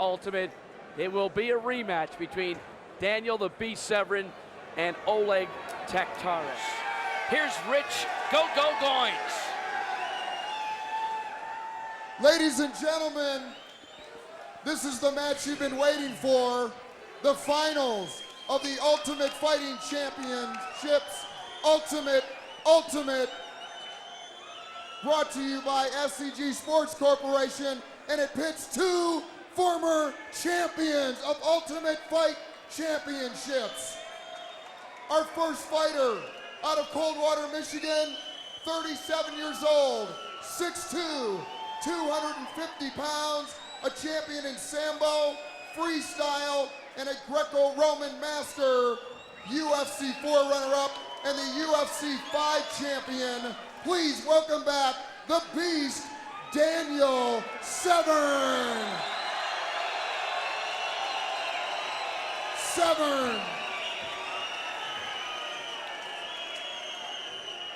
It will be a rematch between Daniel the Beast Severn and Oleg Taktarov. Here's Rich Go Goins. Ladies and gentlemen, this is the match you've been waiting for. The finals of the Ultimate Fighting Championships. Ultimate. Brought to you by SCG Sports Corporation, and it pits 2 former champions of Ultimate Fight Championships. Our first fighter out of Coldwater, Michigan, 37 years old, 6'2", 250 pounds, a champion in Sambo, freestyle, and a Greco-Roman master, UFC 4 runner-up, and the UFC 5 champion. Please welcome back the Beast, Daniel Severn.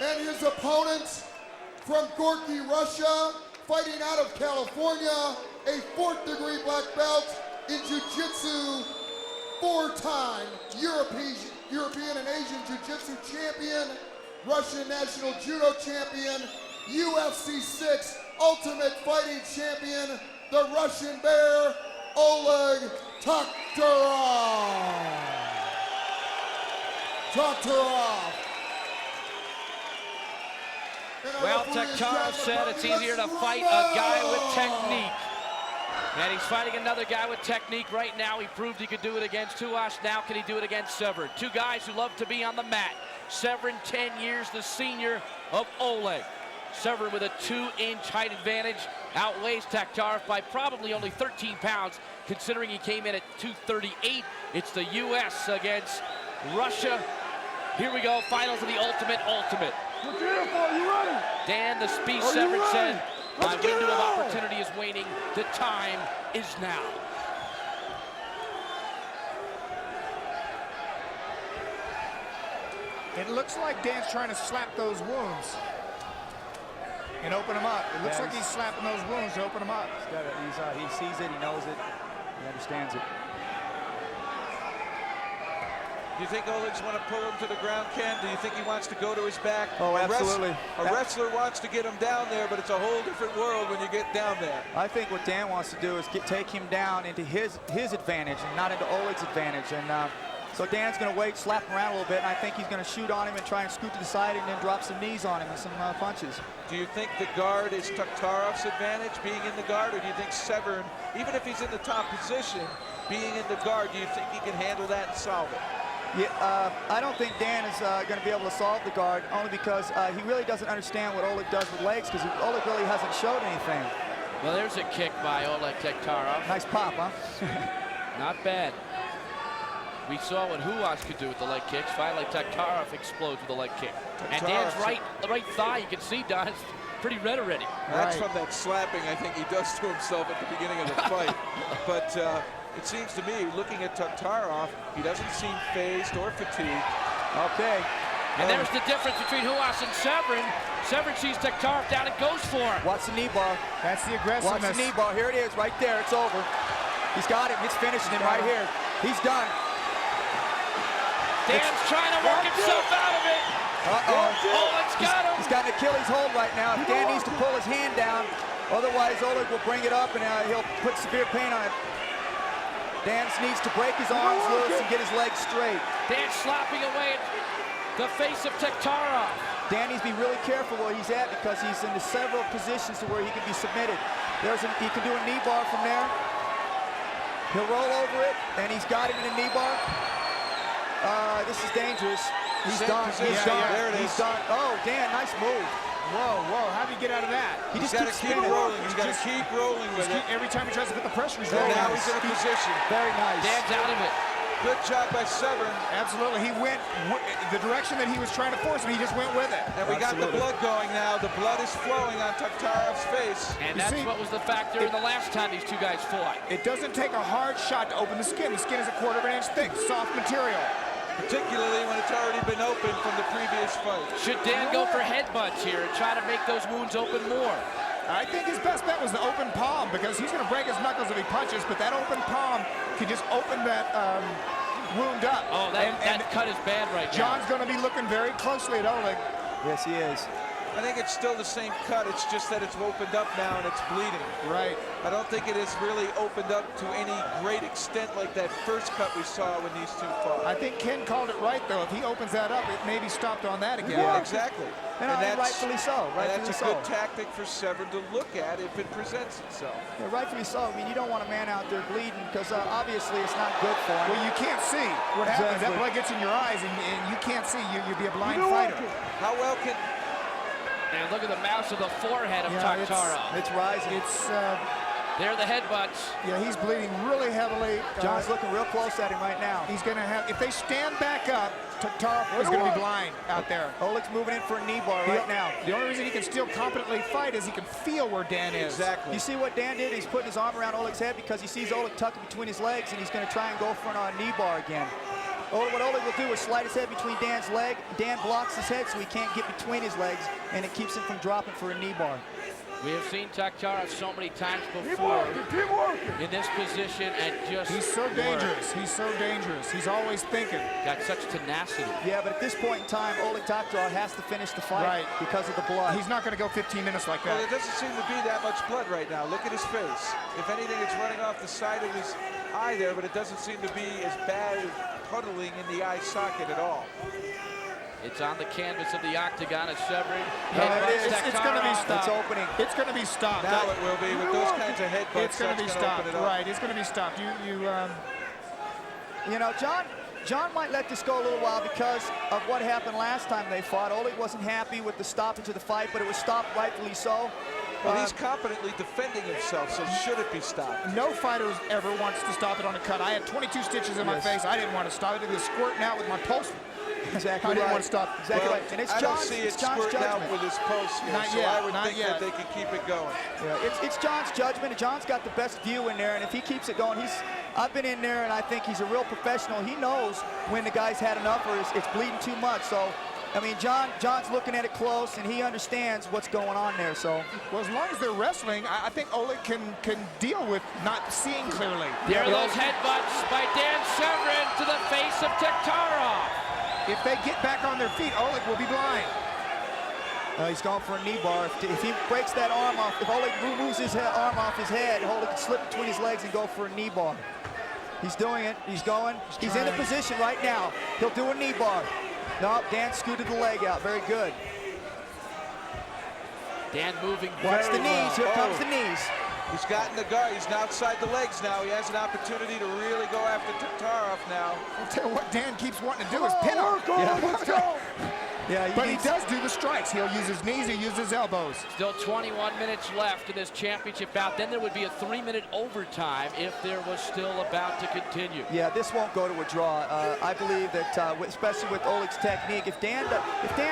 And his opponent from Gorky, Russia, fighting out of California, a 4th-degree black belt in Jiu-Jitsu, 4-time European and Asian Jiu-Jitsu champion, Russian national judo champion, UFC 6 Ultimate Fighting champion, the Russian Bear, Oleg Taktarov. Well, Taktarov said it's easier to fight a guy with technique. And he's fighting another guy with technique right now. He proved he could do it against Ruas. Now can he do it against Severn? 2 guys who love to be on the mat. Severn, 10 years the senior of Oleg. Severn with a 2-inch height advantage outweighs Taktarov by probably only 13 pounds, considering he came in at 238. It's the U.S. against Russia. Here we go, finals of the Ultimate. What you here for? You ready? Dan the Beast Severn said, my Let's get window of it. opportunity is waning. The time is now. It looks like Dan's trying to slap those wounds and open them up. It looks like he's slapping those wounds to open them up. He sees it, he knows it, he understands it. Do you think Oleg's want to pull him to the ground, Ken? Do you think he wants to go to his back? Oh, absolutely. A wrestler wants to get him down there, but it's a whole different world when you get down there. I think what Dan wants to do is take him down into his advantage and not into Oleg's advantage. And so Dan's going to wait, slap him around a little bit, and I think he's going to shoot on him and try and scoot to the side and then drop some knees on him and some punches. Do you think the guard is Taktarov's advantage, being in the guard, or do you think Severn, even if he's in the top position, being in the guard, do you think he can handle that and solve it? Yeah, I don't think Dan is going to be able to solve the guard, only because he really doesn't understand what Oleg does with legs, because Oleg really hasn't showed anything. Well, there's a kick by Oleg Taktarov. Nice pop, huh? Not bad. We saw what Ruas could do with the leg kicks. Finally, Taktarov explodes with the leg kick. And Dan's right thigh, you can see, Don, pretty red already. That's from that slapping I think he does to himself at the beginning of the fight. But it seems to me, looking at Taktarov, he doesn't seem phased or fatigued. Okay. And there's the difference between Ruas and Severn. Severn sees Taktarov down and goes for it. Watch the knee bar. That's the aggressiveness. Watch the knee bar. Here it is, right there. It's over. He's got him. It's finishing him right here. He's done. Dan's trying to work himself out of it. Oleg's got him. He's got an Achilles hold right now. Dan needs to pull his hand down. Otherwise, Oleg will bring it up and he'll put severe pain on it. Dan needs to break his arms loose and get his legs straight. Dan slapping away at the face of Taktarov. Dan needs to be really careful where he's at because he's in the several positions to where he can be submitted. He can do a knee bar from there. He'll roll over it, and he's got him in a knee bar. This is dangerous. He's done. He's done. There it is. He's done. Oh, Dan, nice move. Whoa, how do you get out of that? He just got to keep rolling. He's got to Just- keep rolling with it. Every time he tries to put the pressure, he's And rolling. now he's in a position. Very nice. Dan's out of it. Good job by Severn. Absolutely, he went the direction that he was trying to force him. He just went with it. And we got the blood going now. The blood is flowing on Taktarov's face. And You that's see, what was the factor in the last time these two guys fought. It doesn't take a hard shot to open the skin. The skin is a 1/4 inch thick, soft material. Particularly when it's already been open from the previous fight. Should Dan go for headbutts here and try to make those wounds open more? I think his best bet was the open palm because he's going to break his knuckles if he punches, but that open palm can just open that wound up. Oh, that cut is bad right now. John's going to be looking very closely at Oleg. Yes, he is. I think it's still the same cut. It's just that it's opened up now and it's bleeding. Right. I don't think it has really opened up to any great extent like that first cut we saw when these two fought. I think Ken called it right, though. If he opens that up, it may be stopped on that again. Yeah, exactly. And rightfully so. That's Rightfully a so. good tactic for Severn to look at if it presents itself. Yeah, rightfully so. I mean, you don't want a man out there bleeding because obviously it's not good for him. Well, you can't see what happens. That blood gets in your eyes, and you can't see. You'd be a blind fighter. How well can... And look at the mouse of the forehead of Taktarov. It's rising. It's There are the headbutts. yeah, he's bleeding really heavily. John's looking real close at him right now. He's going to have, if they stand back up, Taktarov is going to be blind out there. Oleg's moving in for a knee bar right now. The only reason he can still competently fight is he can feel where Dan is. Exactly. You see what Dan did? He's putting his arm around Oleg's head because he sees Oleg tucking between his legs, and he's going to try and go for a knee bar again. What Oleg will do is slide his head between Dan's leg. Dan blocks his head so he can't get between his legs, and it keeps him from dropping for a knee bar. We have seen Taktarov so many times before Keep working. in this position and just He's so dangerous. He's so dangerous. He's always thinking. got such tenacity. Yeah, but at this point in time, Oleg Taktarov has to finish the fight because of the blood. He's not going to go 15 minutes like Well, that. there doesn't seem to be that much blood right now. Look at his face. If anything, it's running off the side of his eye there, but it doesn't seem to be as bad as puddling in the eye socket at all. It's on the canvas of the octagon as Severn. It's going to be stopped. It's opening. It's going to be stopped. Now it will be with those kinds of headbutts. It's going to be that's stopped. open it up. Right. It's going to be stopped. You know, John might let this go a little while because of what happened last time they fought. Oleg wasn't happy with the stoppage of the fight, but it was stopped rightfully so. Well, he's competently defending himself, so should it be stopped? No fighter ever wants to stop it on a cut. I had 22 stitches in my face. I didn't want to stop it. It was squirting out with my pulse. Exactly I didn't right. want to stop. Exactly Well, right. And it's I don't John's, see it it's John's squirting out judgment. with his pulse here, Not so yet, I would not think yet. that they can keep it going. Yeah, it's John's judgment, and John's got the best view in there, and if he keeps it going, I've been in there, and I think he's a real professional. He knows when the guy's had enough or it's bleeding too much. So, I mean, John's looking at it close, and he understands what's going on there. So, Well, as long as they're wrestling, I think Oleg can deal with not seeing clearly. There are those headbutts by Dan Severn to the face of Taktarov. If they get back on their feet, Oleg will be blind. he's going for a knee bar. If he breaks that arm off, if Oleg moves his arm off his head, Oleg can slip between his legs and go for a knee bar. He's doing it. He's going. He's in the position right now. He'll do a knee bar. No, Dan scooted the leg out. Very good. Dan moving Watch very the knees. well. Here comes the knees. He's gotten the guard. He's outside the legs now. He has an opportunity to really go after Taktarov now. I'll tell you what Dan keeps wanting to do is pin him. Let's go. Yeah, But he does do the strikes. He'll use his knees, he'll use his elbows. Still 21 minutes left in this championship bout. Then there would be a 3-minute overtime if there was still a bout to continue. Yeah, this won't go to a draw. I believe that, especially with Oleg's technique, if Dan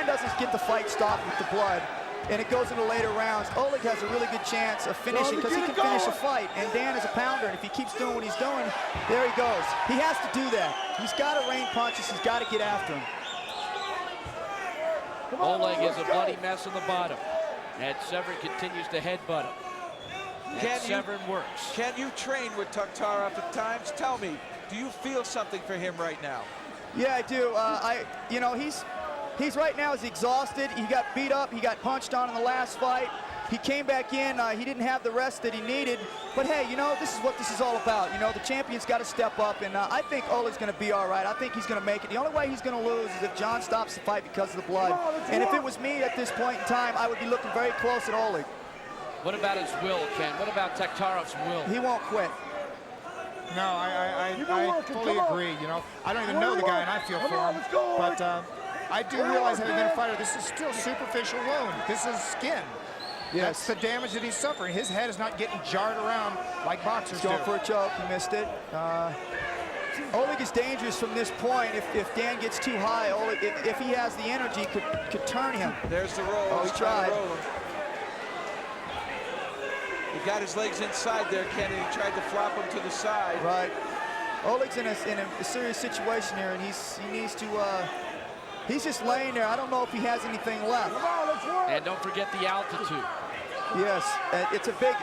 doesn't get the fight stopped with the blood, and it goes into later rounds, Oleg has a really good chance of finishing because he can finish a fight. And Dan is a pounder, and if he keeps doing what he's doing, there he goes. He has to do that. He's got to rain punches. He's got to get after him. Oleg is a bloody mess on the bottom, and Severn continues to headbutt him. And Severn works. Can you train with Taktarov at times? Tell me, do you feel something for him right now? Yeah, I do. You know, he's right now is exhausted. He got beat up. He got punched on in the last fight. He came back in. He didn't have the rest that he needed. But hey, you know, this is what this is all about. You know, the champion's got to step up, and I think Oleg's going to be all right. I think he's going to make it. The only way he's going to lose is if John stops the fight because of the blood. And if it was me at this point in time, I would be looking very close at Oleg. What about his will, Ken? What about Taktarov's will? He won't quit. No, I fully agree. You know, I don't even know the guy, and I feel for him. But I do realize, having been a fighter, this is still superficial wound. This is skin. Yes. That's the damage that he's suffering. His head is not getting jarred around like boxers do. He's going for a choke. He missed it. Oleg is dangerous from this point. If Dan gets too high, Oleg, if he has the energy, could turn him. There's the roll. Oh, he tried. He got his legs inside there, Ken, and he tried to flop him to the side. Right. Oleg's in a serious situation here, and he needs to. He's just laying there. I don't know if he has anything left. And don't forget the altitude. Yes, it's a big.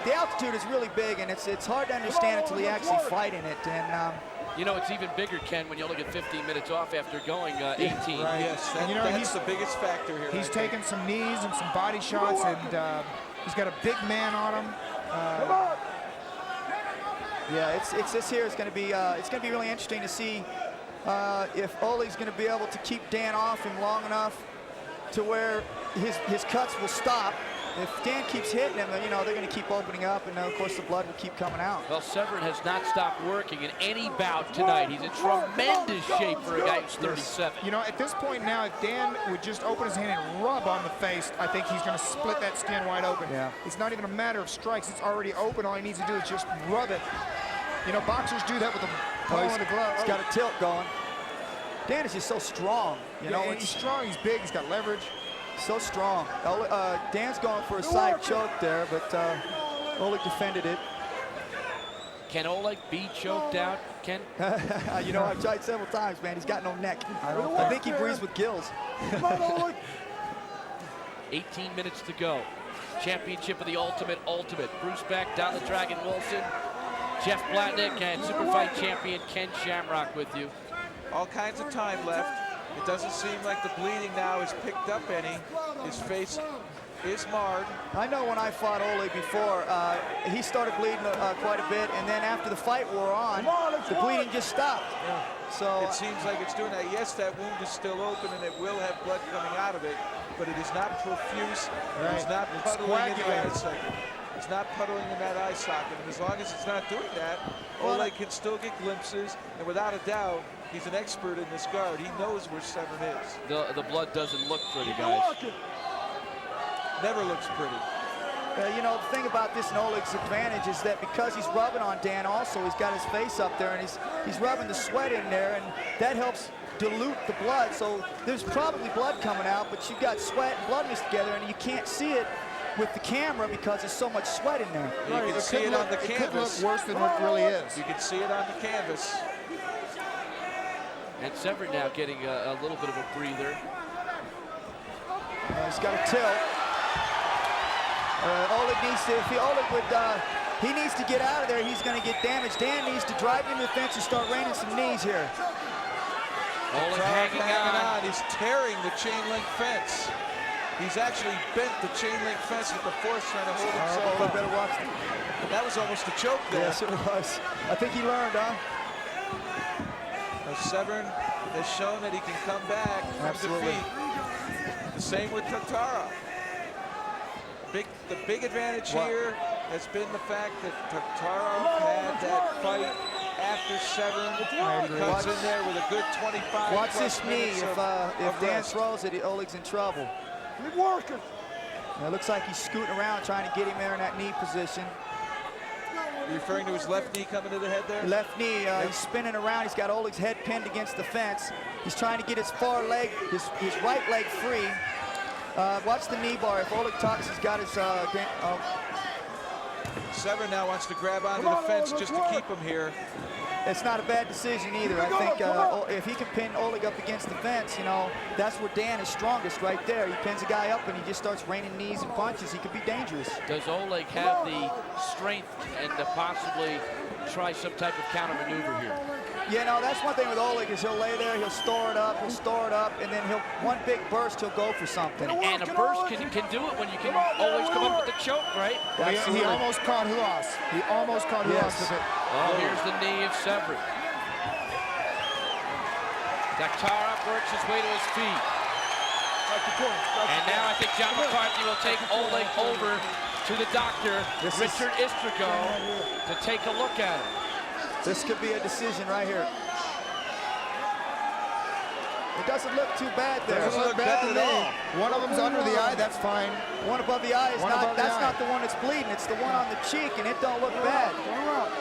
The altitude is really big, and it's hard to understand until you actually fight in it. And you know, it's even bigger, Ken, when you look at 15 minutes off after going 18. Right. Yes, and you know, that's the biggest factor here. He's taken some knees and some body shots, and he's got a big man on him. Yeah, it's this here. It's going to be really interesting to see if Oleg's going to be able to keep Dan off him long enough to where his cuts will stop. If Dan keeps hitting him, then, you know, they're going to keep opening up, and of course the blood will keep coming out. Well, Severn has not stopped working in any bout tonight. He's in tremendous shape for a guy who's 37. You know, at this point now, if Dan would just open his hand and rub on the face, I think he's going to split that skin wide open. Yeah. It's not even a matter of strikes. It's already open. All he needs to do is just rub it. You know, boxers do that with the palm of the glove. He's got a tilt going. Dan is just so strong. You know, he's strong. He's big. He's got leverage. So strong. Dan's going for a side choke there, but Oleg defended it. Can Oleg be choked out, Ken? You know, I've tried several times, man. He's got no neck. I think he breathes with gills. 18 minutes to go. Championship of the Ultimate. Bruce Beck, Don the Dragon Wilson, Jeff Blatnick, and Superfight champion Ken Shamrock with you. All kinds of time left. It doesn't seem like the bleeding now has picked up any. His face is marred. I know when I fought Oleg before, he started bleeding quite a bit, and then after the fight wore on, the bleeding just stopped. Yeah. So it seems like it's doing that. Yes, that wound is still open, and it will have blood coming out of it, but it is not profuse. Right. It's not puddling in the eye socket. It's not puddling in that eye socket, and as long as it's not doing that, Oleg can still get glimpses, and without a doubt, he's an expert in this guard. He knows where Severn is. The blood doesn't look pretty, guys. Never looks pretty. You know, the thing about this in Oleg's advantage is that because he's rubbing on Dan also, he's got his face up there, and he's rubbing the sweat in there, and that helps dilute the blood. So there's probably blood coming out, but you've got sweat and blood mixed together, and you can't see it with the camera because there's so much sweat in there. You can see it on the canvas. It could look worse than what it really is. You can see it on the canvas. And Severn now getting a little bit of a breather. He's got a tilt. Oleg needs to, he needs to get out of there. He's going to get damaged. Dan needs to drive him to the fence and start raining some knees here. Oleg hanging on. He's tearing the chain link fence. He's actually bent the chain link fence with the force trying to hold himself up. Better watch That was almost a choke there. Yes, it was. I think he learned, huh? Severn has shown that he can come back from defeat. The same with Taktarov. The big advantage here has been the fact that Taktarov had that fight after Severn. He comes in there with a good 25. Watch this knee. If Dan throws it, Oleg's in trouble. Keep working. It looks like he's scooting around trying to get him there in that knee position. You're referring to his left knee coming to the head there? Left knee, he's spinning around. He's got Oleg's head pinned against the fence. He's trying to get his far leg, his right leg free. Watch the knee bar. If Oleg talks, he's got his Severn now wants to grab onto the fence just to keep him here. It's not a bad decision either. I think if he can pin Oleg up against the fence, you know, that's where Dan is strongest right there. He pins a guy up and he just starts raining knees and punches. He could be dangerous. Does Oleg have the strength and to possibly try some type of counter maneuver here? Yeah, no, that's one thing with Oleg is he'll lay there, he'll store it up, and then one big burst, he'll go for something. And a burst can do it when you can always come up with the choke, right? He almost caught Ruas. He almost caught Ruas with it. Oh, here's the knee of Severn. Taktarov works his way to his feet. And now I think John McCarthy will take Oleg over to the doctor, Richard Istrigo, to take a look at it. This could be a decision right here. It doesn't look too bad there. Doesn't look bad to me. One of them's under the eye, that's fine. One above the eye is not the one that's bleeding. It's the one on the cheek, and it don't look bad.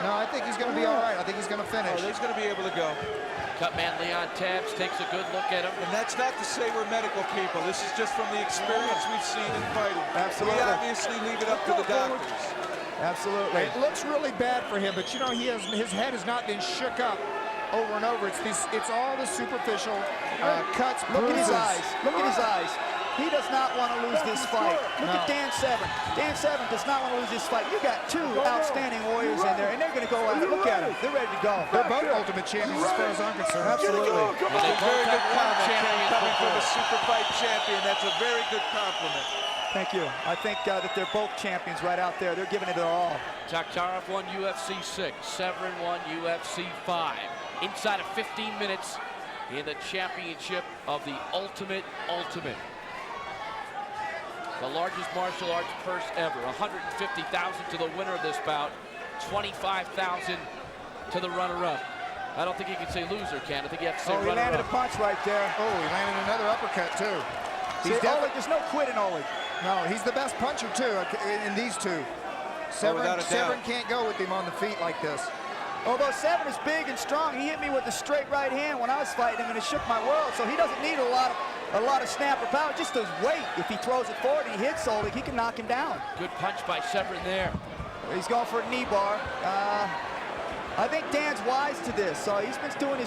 No, I think he's going to be all right. I think he's going to finish. Oh, he's going to be able to go. Cutman Leon Tabs takes a good look at him. And that's not to say we're medical people. This is just from the experience we've seen in fighting. Absolutely. We obviously leave it up to the doctors. Absolutely. It looks really bad for him, but you know, his head has not been shook up over and over. It's all the superficial cuts, Look at his bruises. eyes. Look at his eyes. He does not want to lose this fight. Look at Dan Severn. Dan Severn does not want to lose this fight. You got two outstanding warriors in there, and they're going to go out. Look at them. They're ready to go. They're both ultimate champions as far as I'm concerned. Absolutely. Well, a very good compliment coming from a super fight champion. That's a very good compliment. Thank you. I think that they're both champions right out there. They're giving it their all. Taktarov won UFC 6. Severn won UFC 5. Inside of 15 minutes in the championship of the Ultimate. The largest martial arts purse ever. $150,000 to the winner of this bout. $25,000 to the runner-up. I don't think you can say loser, Ken. I think you have to say runner-up. He landed a punch right there. Oh, he landed another uppercut, too. Oleg, there's no quitting Oleg. No, he's the best puncher, too, in these two. Severn can't go with him on the feet like this. Although Severn is big and strong, he hit me with a straight right hand when I was fighting him, and it shook my world. So he doesn't need a lot of snap or power, just his weight. If he throws it forward and he hits Oleg, he can knock him down. Good punch by Severn there. He's going for a knee bar. I think Dan's wise to this, so he's been doing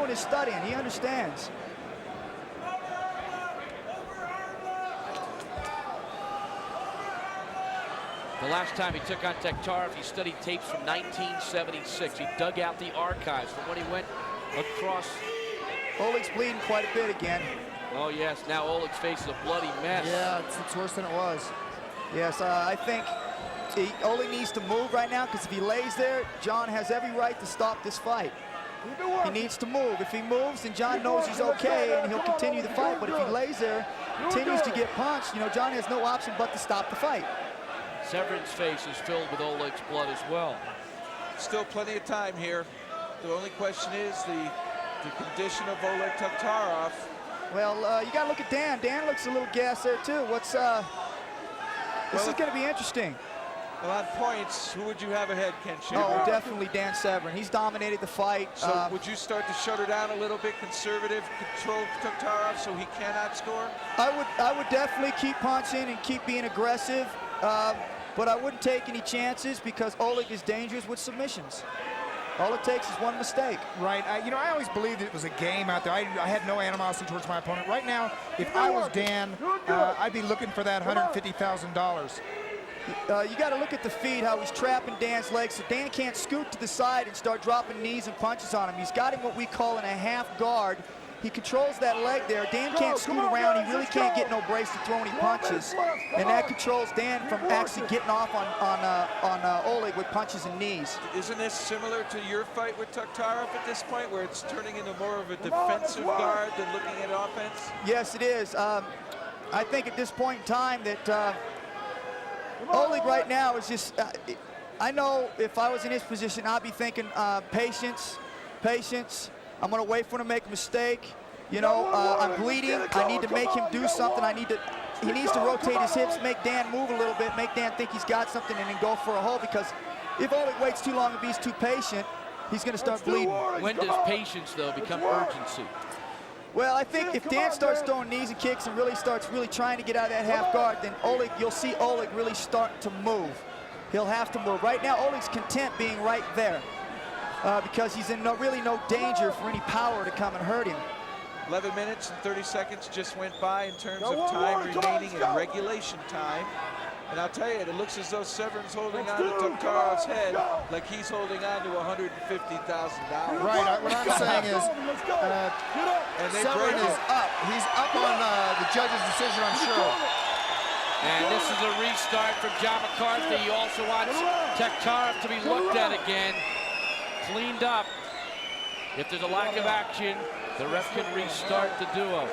his studying. He understands. The last time he took on Taktarov, he studied tapes from 1976. He dug out the archives from when he went across. Oleg's bleeding quite a bit again. Oh, yes. Now Oleg's face is a bloody mess. Yeah, it's worse than it was. Yes, I think Oleg needs to move right now, because if he lays there, John has every right to stop this fight. He needs to move. If he moves, then John knows he's okay, and he'll continue the fight. But if he lays there, continues to get punched, you know, John has no option but to stop the fight. Severn's face is filled with Oleg's blood as well. Still plenty of time here. The only question is the condition of Oleg Taktarov. Well, you got to look at Dan. Dan looks a little gassed there, too. This is going to be interesting. Well, on points, who would you have ahead, Ken Shivers? Oh, definitely Dan Severn. He's dominated the fight. So would you start to shut her down a little bit, conservative, control Taktarov so he cannot score? I would definitely keep punching and keep being aggressive. But I wouldn't take any chances because Oleg is dangerous with submissions. All it takes is one mistake. Right. You know, I always believed it was a game out there. I had no animosity towards my opponent. Right now, if I was Dan, I'd be looking for that $150,000. You got to look at the feed, how he's trapping Dan's legs, so Dan can't scoot to the side and start dropping knees and punches on him. He's got him what we call in a half guard. He controls that leg there. Dan can't scoot around. He really can't get no brace to throw any punches. And that controls Dan from actually getting off on Oleg with punches and knees. Isn't this similar to your fight with Taktarov at this point, where it's turning into more of a defensive guard than looking at offense? Yes, it is. I think at this point in time that Oleg right now is just, I know if I was in his position, I'd be thinking patience. I'm going to wait for him to make a mistake. You know, I'm bleeding. I need to make him do something. He needs to rotate his hips, make Dan move a little bit, make Dan think he's got something, and then go for a hold. Because if Oleg waits too long and he's too patient, he's going to start bleeding. When does patience, though, become urgency? Well, I think if Dan starts throwing knees and kicks and really starts trying to get out of that half guard, then Oleg, you'll see Oleg really start to move. He'll have to move. Right now, Oleg's content being right there because he's in really no danger for any power to come and hurt him. 11 minutes and 30 seconds just went by in terms of time remaining in regulation time. And I'll tell you, it looks as though Severn's holding on to Taktarov's head like he's holding on to $150,000. Right, what I'm saying is Severn is up. He's up on the judge's decision, I'm sure. And this is a restart from John McCarthy. He also wants Taktarov to be looked at again, cleaned up. If there's a lack of action, the ref can restart the duo.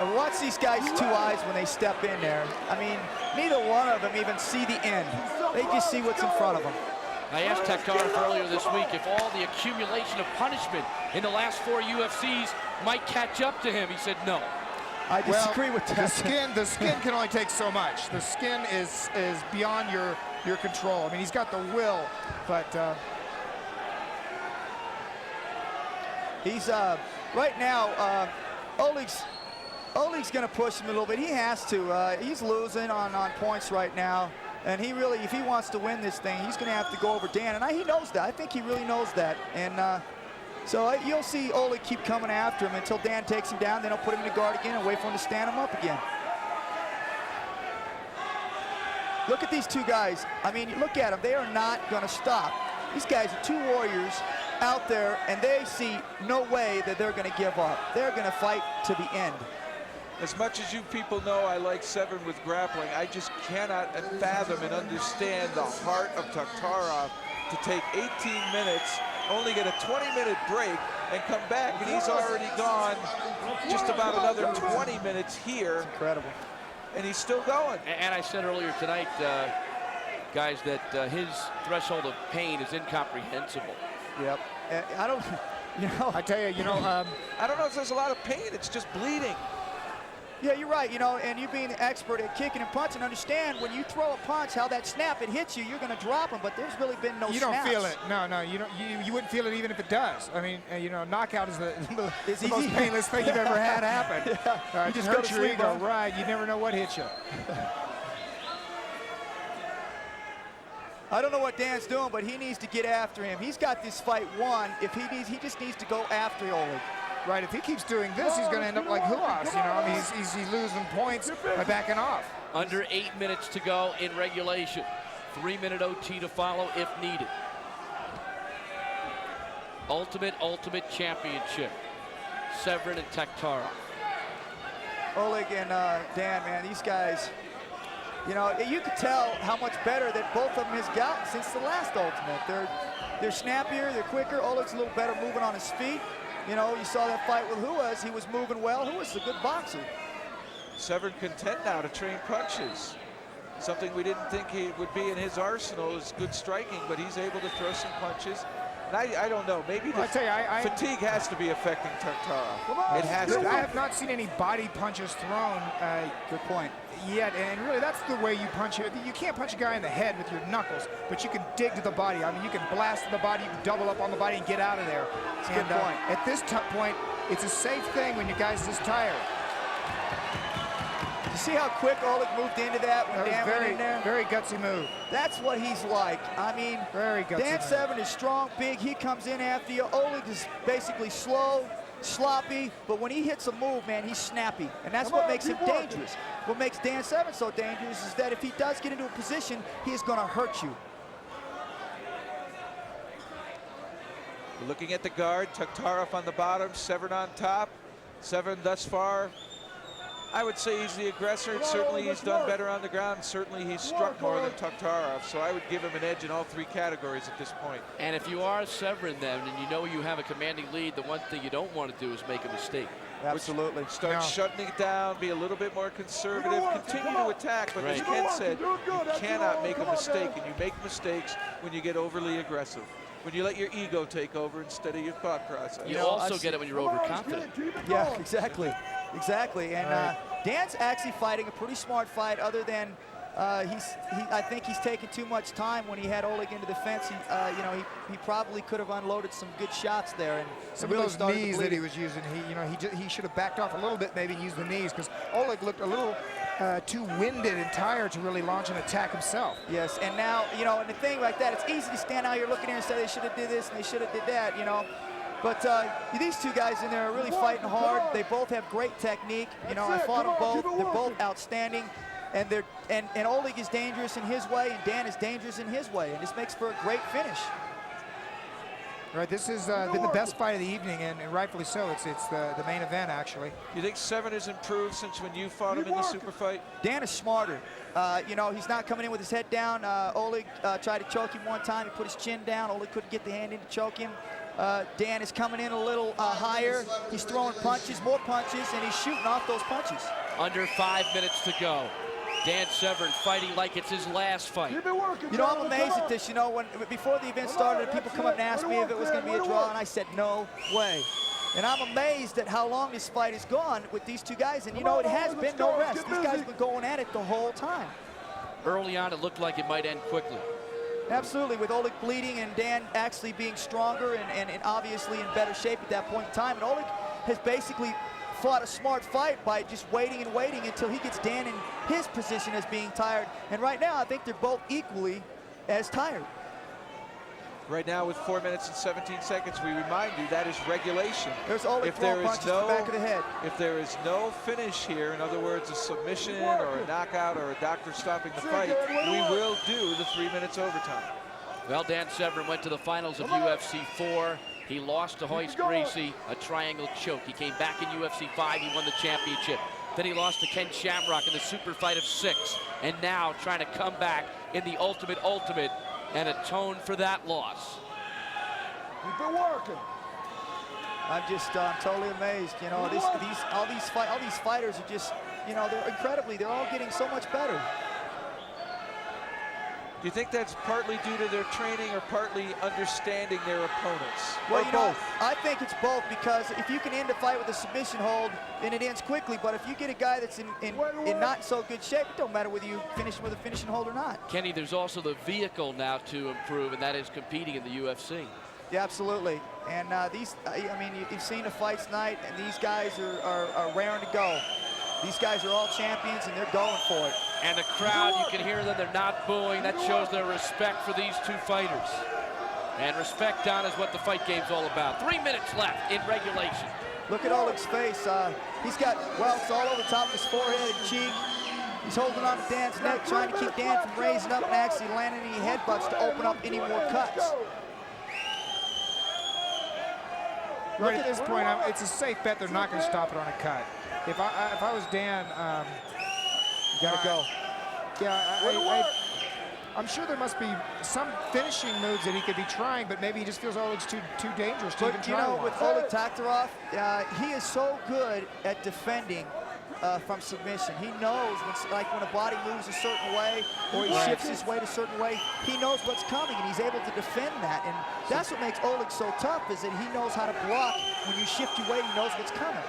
And watch these guys' two eyes when they step in there. I mean, neither one of them even see the end. They just see what's in front of them. I asked Taktarov earlier this week if all the accumulation of punishment in the last 4 UFCs might catch up to him. He said no. I disagree with that. The skin can only take so much. The skin is beyond your control. I mean, he's got the will, but he's right now. Oleg's going to push him a little bit. He has to. He's losing on points right now, and he really, if he wants to win this thing, he's going to have to go over Dan, and he knows that. I think he really knows that, and so you'll see Oleg keep coming after him until Dan takes him down. Then he'll put him in the guard again and wait for him to stand him up again. Look at these two guys. I mean, look at them. They are not going to stop. These guys are two warriors out there, and they see no way that they're going to give up. They're going to fight to the end. As much as you people know I like Severn with grappling, I just cannot fathom and understand the heart of Taktarov to take 18 minutes, only get a 20-minute break, and come back, and he's already gone just about another 20 minutes here. It's incredible. And he's still going. And I said earlier tonight, guys, that his threshold of pain is incomprehensible. Yep. I don't, I tell you, I don't know if there's a lot of pain. It's just bleeding. Yeah, you're right, and you being the expert at kicking and punching, understand when you throw a punch, how that snap, it hits you, you're going to drop him, but there's really been no You snaps. don't feel it. No, you don't. You wouldn't feel it even if it does. I mean, knockout is the most painless thing you've ever had happen. Yeah. It just hurts your ego, right? You never know what hits you. I don't know what Dan's doing, but he needs to get after him. He's got this fight won. If he just needs to go after Oleg. Right, if he keeps doing this, he's going to end up like Ruas, I mean, he's losing points by backing off. Under 8 minutes to go in regulation. 3-minute OT to follow if needed. Ultimate championship. Severn and Taktarov. Oleg and Dan, man, these guys, you could tell how much better that both of them has gotten since the last Ultimate. They're snappier, they're quicker. Oleg's a little better moving on his feet. You saw that fight with Ruas. He was moving well. Ruas is a good boxer. Severn content now to train punches. Something we didn't think he would be in his arsenal is good striking, but he's able to throw some punches. And I don't know, maybe the fatigue has to be affecting Taktarov. It has to. I have not seen any body punches thrown. Good point. Yet, and really that's the way you punch it. You can't punch a guy in the head with your knuckles, but you can dig to the body. I mean, you can blast the body, you can double up on the body and get out of there. That's a good point. At this point, it's a safe thing when your guy's this tired. You see how quick Oleg moved into that when Dan went in there? Very gutsy move. That's what he's like. I mean, very gutsy Dan Severn is strong, big. He comes in after you. Oleg is basically slow, sloppy, but when he hits a move, man, he's snappy, and that's what makes him dangerous. What makes Dan Severn so dangerous is that if he does get into a position, he is going to hurt you. Looking at the guard, Taktarov on the bottom, Severn on top. Severn thus far, I would say he's the aggressor. Certainly he's done better on the ground. Certainly he's struck more than Taktarov, so I would give him an edge in all 3 categories at this point. And if you are Severn then, and you know you have a commanding lead, the one thing you don't want to do is make a mistake. Absolutely. Start shutting it down, be a little bit more conservative, continue to attack, but as Ken said, you cannot make a mistake, and you make mistakes when you get overly aggressive. When you let your ego take over instead of your thought process. You also get it when you're overconfident. Yeah, exactly. And Dan's actually fighting a pretty smart fight, other than I think he's taken too much time when he had Oleg into the fence. He probably could have unloaded some good shots there. And some really of those knees that he was using, he should have backed off a little bit, maybe used the knees, because Oleg looked a little too winded and tired to really launch an attack himself. Yes, and now, and the thing like that, it's easy to stand out here looking here and say they should have did this and they should have did that, But these two guys in there are really fighting hard. They both have great technique. I fought them both. They're both outstanding. And Oleg is dangerous in his way, and Dan is dangerous in his way, and this makes for a great finish. All right, this has been the best fight of the evening, and rightfully so. It's the main event, actually. You think Severn has improved since when you fought him in the super fight? Dan is smarter. He's not coming in with his head down. Oleg tried to choke him one time. He put his chin down. Oleg couldn't get the hand in to choke him. Dan is coming in a little higher. He's throwing punches, more punches, and he's shooting off those punches. Under 5 minutes to go. Dan Severn fighting like it's his last fight. I'm amazed at this. Before the event started, people come up and ask me if it was going to be a draw, and I said, no way. And I'm amazed at how long this fight has gone with these two guys. And, it has been no rest. These guys have been going at it the whole time. Early on, it looked like it might end quickly. Absolutely, with Oleg bleeding and Dan actually being stronger and obviously in better shape at that point in time. And Oleg has basically fought a smart fight by just waiting and waiting until he gets Dan in his position as being tired. And right now, I think they're both equally as tired. Right now, with 4 minutes and 17 seconds, we remind you that is regulation. There's Oleg throwing punches to the back of the head. If there is no finish here, in other words, a submission or a knockout or a doctor stopping the fight, we will do the 3 minutes overtime. Well, Dan Severn went to the finals of UFC 4. He lost to Royce Gracie, a triangle choke. He came back in UFC 5. He won the championship. Then he lost to Ken Shamrock in the super fight of 6. And now trying to come back in the ultimate and atone for that loss. Keep it working. I'm totally amazed. All these fighters are just, they're all getting so much better. Do you think that's partly due to their training or partly understanding their opponents? Well, or both? I think it's both, because if you can end a fight with a submission hold, then it ends quickly. But if you get a guy that's in not so good shape, it don't matter whether you finish him with a finishing hold or not. Kenny, there's also the vehicle now to improve, and that is competing in the UFC. Yeah, absolutely. And you've seen the fights tonight, and these guys are raring to go. These guys are all champions, and they're going for it. And the crowd, you can hear them, they're not booing. That shows their respect for these two fighters. And respect, Don, is what the fight game's all about. 3 minutes left in regulation. Look at Oleg's face. He's got welts all over the top of his forehead and cheek. He's holding on to Dan's neck, trying to keep Dan from raising up and actually landing any headbutts to open up any more cuts. Right at this point, it's a safe bet they're not going to stop it on a cut. If I was Dan, you gotta go. Yeah, I'm sure there must be some finishing moves that he could be trying, but maybe he just feels Oleg's too dangerous to even try one. With Oleg Taktarov, he is so good at defending from submission. He knows when a body moves a certain way or he shifts his weight a certain way, he knows what's coming and he's able to defend that. And that's what makes Oleg so tough, is that he knows how to block. When you shift your weight, he knows what's coming.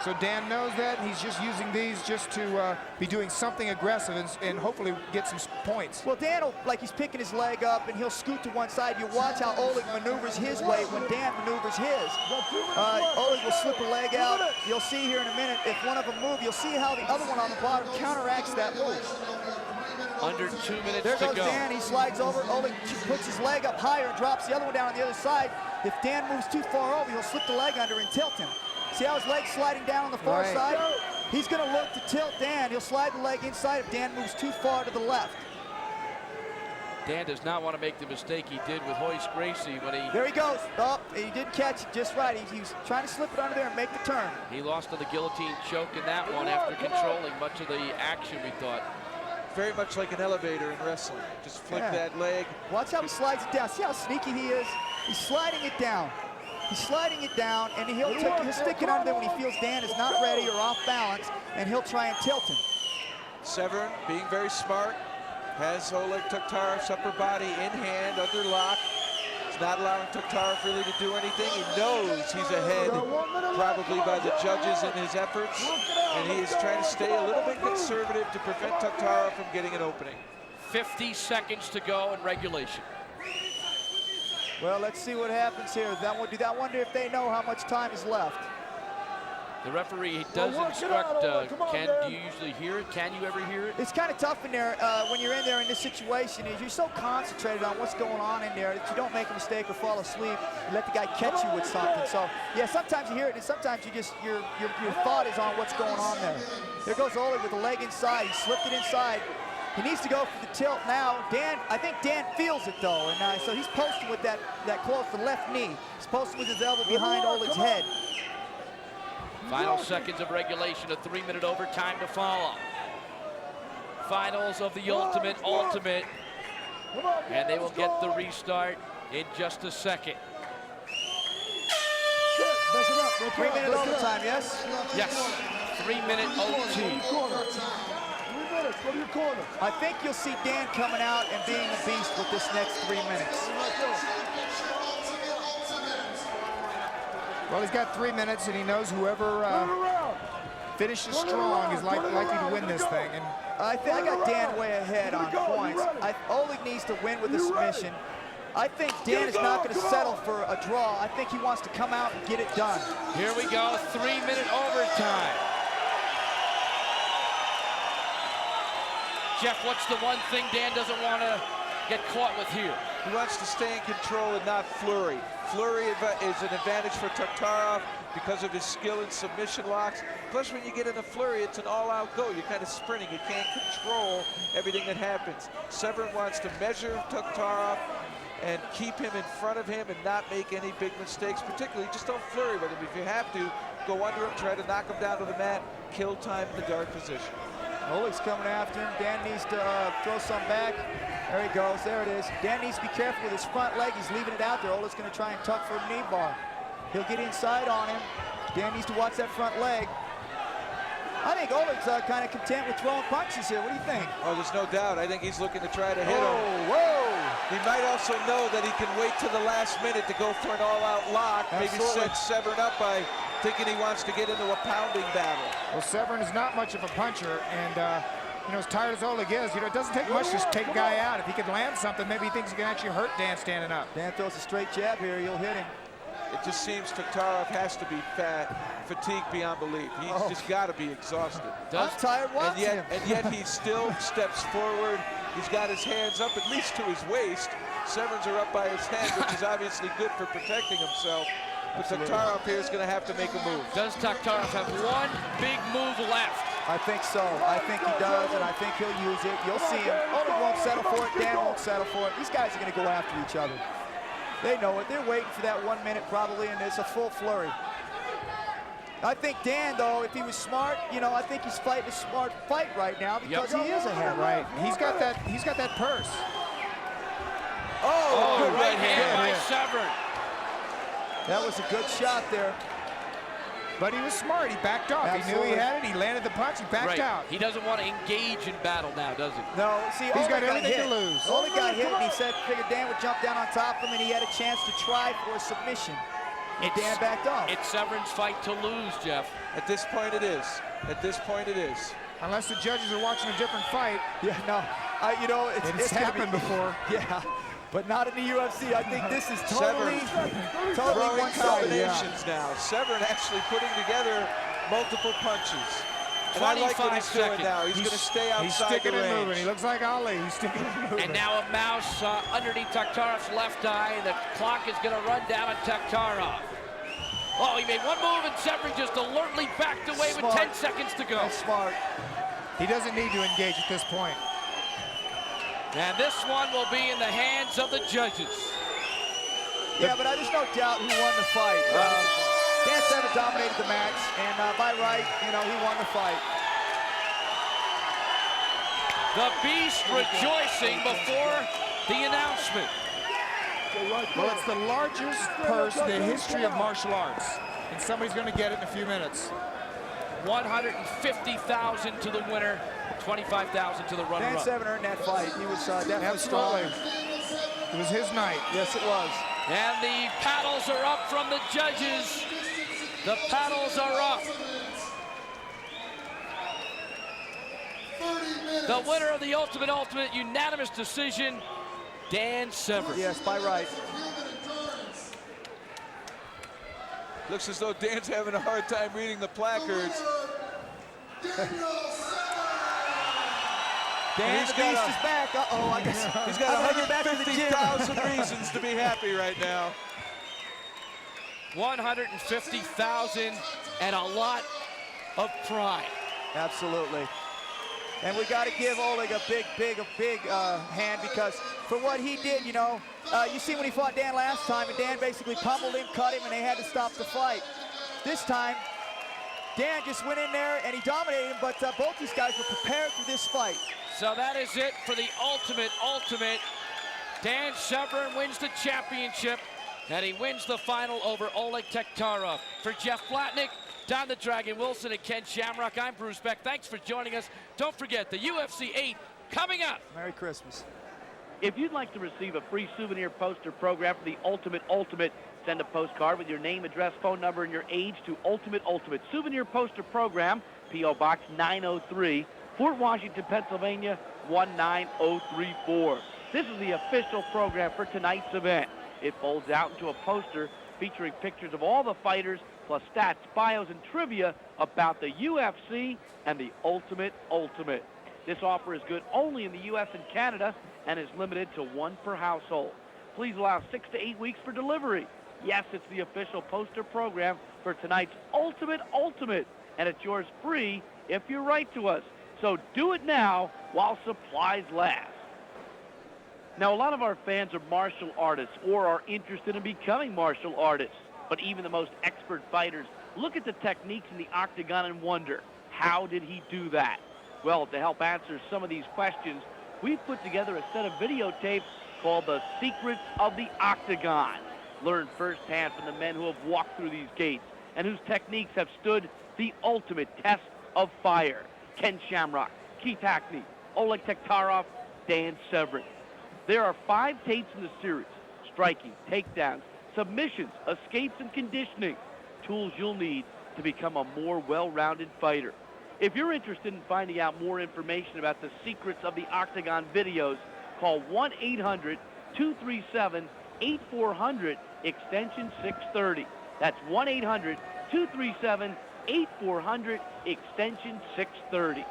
So Dan knows that, and he's just using these just to be doing something aggressive and hopefully get some points. Well, Dan will, he's picking his leg up, and he'll scoot to one side. You watch how Oleg maneuvers his weight when Dan maneuvers his. Oleg will slip a leg out. You'll see here in a minute, if one of them move, you'll see how the other one on the bottom counteracts that move. Under 2 minutes there to goes go. Dan, he slides over. Oleg puts his leg up higher and drops the other one down on the other side. If Dan moves too far over, he'll slip the leg under and tilt him. See how his leg's sliding down on the far side? He's going to look to tilt Dan. He'll slide the leg inside if Dan moves too far to the left. Dan does not want to make the mistake he did with Royce Gracie when he... There he goes. Oh, he didn't catch it just right. He was trying to slip it under there and make the turn. He lost to the guillotine choke in that one after controlling much of the action, we thought. Very much like an elevator in wrestling. Just flick that leg. Watch how he slides it down. See how sneaky he is? He's sliding it down. He's sliding it down, and he'll stick it under there when he feels Dan is not ready or off balance, and he'll try and tilt him. Severn, being very smart, has Oleg Taktarov's upper body in hand, under lock. He's not allowing Taktarov really to do anything. He knows he's ahead probably by the judges in his efforts, and he is trying to stay a little bit conservative to prevent Taktarov from getting an opening. 50 seconds to go in regulation. Well, let's see what happens here. I wonder if they know how much time is left. The referee does instruct, Ken, do you usually hear it? Can you ever hear it? It's kind of tough in there when you're in there in this situation. Is you're so concentrated on what's going on in there that you don't make a mistake or fall asleep and let the guy catch you with something. So, yeah, sometimes you hear it, and sometimes you just, your thought is on what's going on there. There goes Oleg with the leg inside. He slipped it inside. He needs to go for the tilt now. I think Dan feels it, though, and so he's posting with that close, the left knee. He's posting with his elbow behind Oleg's head. Final seconds of regulation, a 3-minute overtime to follow. Finals of the Ultimate, and they will get the restart in just a second. 3-minute overtime, yes? Yes, 3-minute OT. I think you'll see Dan coming out and being a beast with this next 3 minutes. Well, he's got 3 minutes, and he knows whoever finishes strong is likely to win this thing. And I got Dan way ahead on points. Oleg needs to win with a submission. I think Dan is not going to settle for a draw. I think he wants to come out and get it done. Here we go, 3-minute overtime. Jeff, what's the one thing Dan doesn't want to get caught with here? He wants to stay in control and not flurry. Flurry is an advantage for Taktarov because of his skill in submission locks. Plus, when you get in a flurry, it's an all-out go. You're kind of sprinting. You can't control everything that happens. Severn wants to measure Taktarov and keep him in front of him and not make any big mistakes. Particularly, just don't flurry with him. If you have to, go under him, try to knock him down to the mat, kill time in the guard position. Oleg's coming after him. Dan needs to throw some back. There he goes. There it is. Dan needs to be careful with his front leg. He's leaving it out there. Oleg's going to try and tuck for a knee bar. He'll get inside on him. Dan needs to watch that front leg. I think Oleg's kind of content with throwing punches here. What do you think? Oh, there's no doubt. I think he's looking to try to hit him. Whoa! He might also know that he can wait to the last minute to go for an all-out lock. Absolutely. Maybe set Severn up by thinking he wants to get into a pounding battle. well, Severn is not much of a puncher, and you know, as tired as Oleg is, you know, it doesn't take much to take a guy out. If he can land something, maybe he thinks he can actually hurt Dan standing up. Dan throws a straight jab here. You'll hit him. It just seems Taktarov has to be fatigued beyond belief. He's just got to be exhausted. I'm tired watching him. And yet he still steps forward. He's got his hands up at least to his waist. Severn's are up by his head, which is obviously good for protecting himself. But Taktarov here is going to have to make a move. Does Taktarov have one big move left? I think so. I think he does, and I think he'll use it. You'll see him. Oleg won't settle for it. Dan won't settle for it. These guys are going to go after each other. They know it. They're waiting for that 1 minute probably, and it's a full flurry. I think Dan, though, if he was smart, you know, I think he's fighting a smart fight right now because he is ahead. Right. He's got that purse. Oh, good right hand by Severn. That was a good shot there. But he was smart. He backed off. Absolutely. He knew he had it. He landed the punch. He backed out. He doesn't want to engage in battle now, does he? No. See, he's got everything hit. to lose. Oleg got hit, and he figured Dan would jump down on top of him, and he had a chance to try for a submission. And Dan backed off. It's Severn's fight to lose, Jeff. At this point it is. At this point it is. Unless the judges are watching a different fight. Yeah, no. You know, it's happened before. Yeah. But not in the UFC. I think this is totally throwing one-sided. combinations now. Severn actually putting together multiple punches. And I like what he's doing now. He's going to stay outside He's sticking the range. and moving. He looks like Ali. He's sticking and moving. And now a mouse underneath Taktarov's left eye, and the clock is going to run down on Taktarov. Oh, he made one move, and Severn just alertly backed away with 10 seconds to go. That's smart. He doesn't need to engage at this point. And this one will be in the hands of the judges. Yeah, but there's no doubt who won the fight. Dan Severn dominated the match, and by right, you know, he won the fight. The Beast rejoicing before the announcement. Well, it's the largest purse in the history of martial arts, and somebody's going to get it in a few minutes. $150,000 to the winner, $25,000 to the runner-up. Dan Severn earned that fight. He was definitely strong. It was his night. Yes, it was. And the paddles are up from the judges. The paddles are up. 30 minutes. The winner of the ultimate unanimous decision, Dan Severn. Yes, by right. Looks as though Dan's having a hard time reading the placards. Dan, the beast is back. Uh-oh, I guess. He's got 150,000 reasons to be happy right now. 150,000 and a lot of pride. Absolutely. And we got to give Oleg a big hand, because for what he did, you know, you see when he fought Dan last time, and Dan basically pummeled him, cut him, and they had to stop the fight. This time, Dan just went in there and he dominated him, but both these guys were prepared for this fight. So that is it for the ultimate. Dan Severn wins the championship, and he wins the final over Oleg Taktarov. For Jeff Flatnick, Don the Dragon Wilson, and Ken Shamrock, I'm Bruce Beck. Thanks for joining us. Don't forget, the UFC 8 coming up. Merry Christmas. If you'd like to receive a free souvenir poster program for the Ultimate, send a postcard with your name, address, phone number, and your age to Ultimate Souvenir Poster Program, P.O. Box 903, Fort Washington, Pennsylvania, 19034. This is the official program for tonight's event. It folds out into a poster featuring pictures of all the fighters, plus stats, bios, and trivia about the UFC and the Ultimate. This offer is good only in the U.S. and Canada and is limited to one per household. Please allow 6 to 8 weeks for delivery. Yes, it's the official poster program for tonight's Ultimate, and it's yours free if you write to us. So do it now while supplies last. Now, a lot of our fans are martial artists or are interested in becoming martial artists. But even the most expert fighters look at the techniques in the octagon and wonder, how did he do that? Well, to help answer some of these questions, we've put together a set of videotapes called The Secrets of the Octagon. Learn firsthand from the men who have walked through these gates and whose techniques have stood the ultimate test of fire. Ken Shamrock, Keith Hackney, Oleg Taktarov, Dan Severn. There are 5 tapes in the series: striking, takedowns, submissions, escapes, and conditioning. Tools you'll need to become a more well-rounded fighter. If you're interested in finding out more information about the Secrets of the Octagon videos, call 1-800-237-8400, extension 630. That's 1-800-237-8400, extension 630.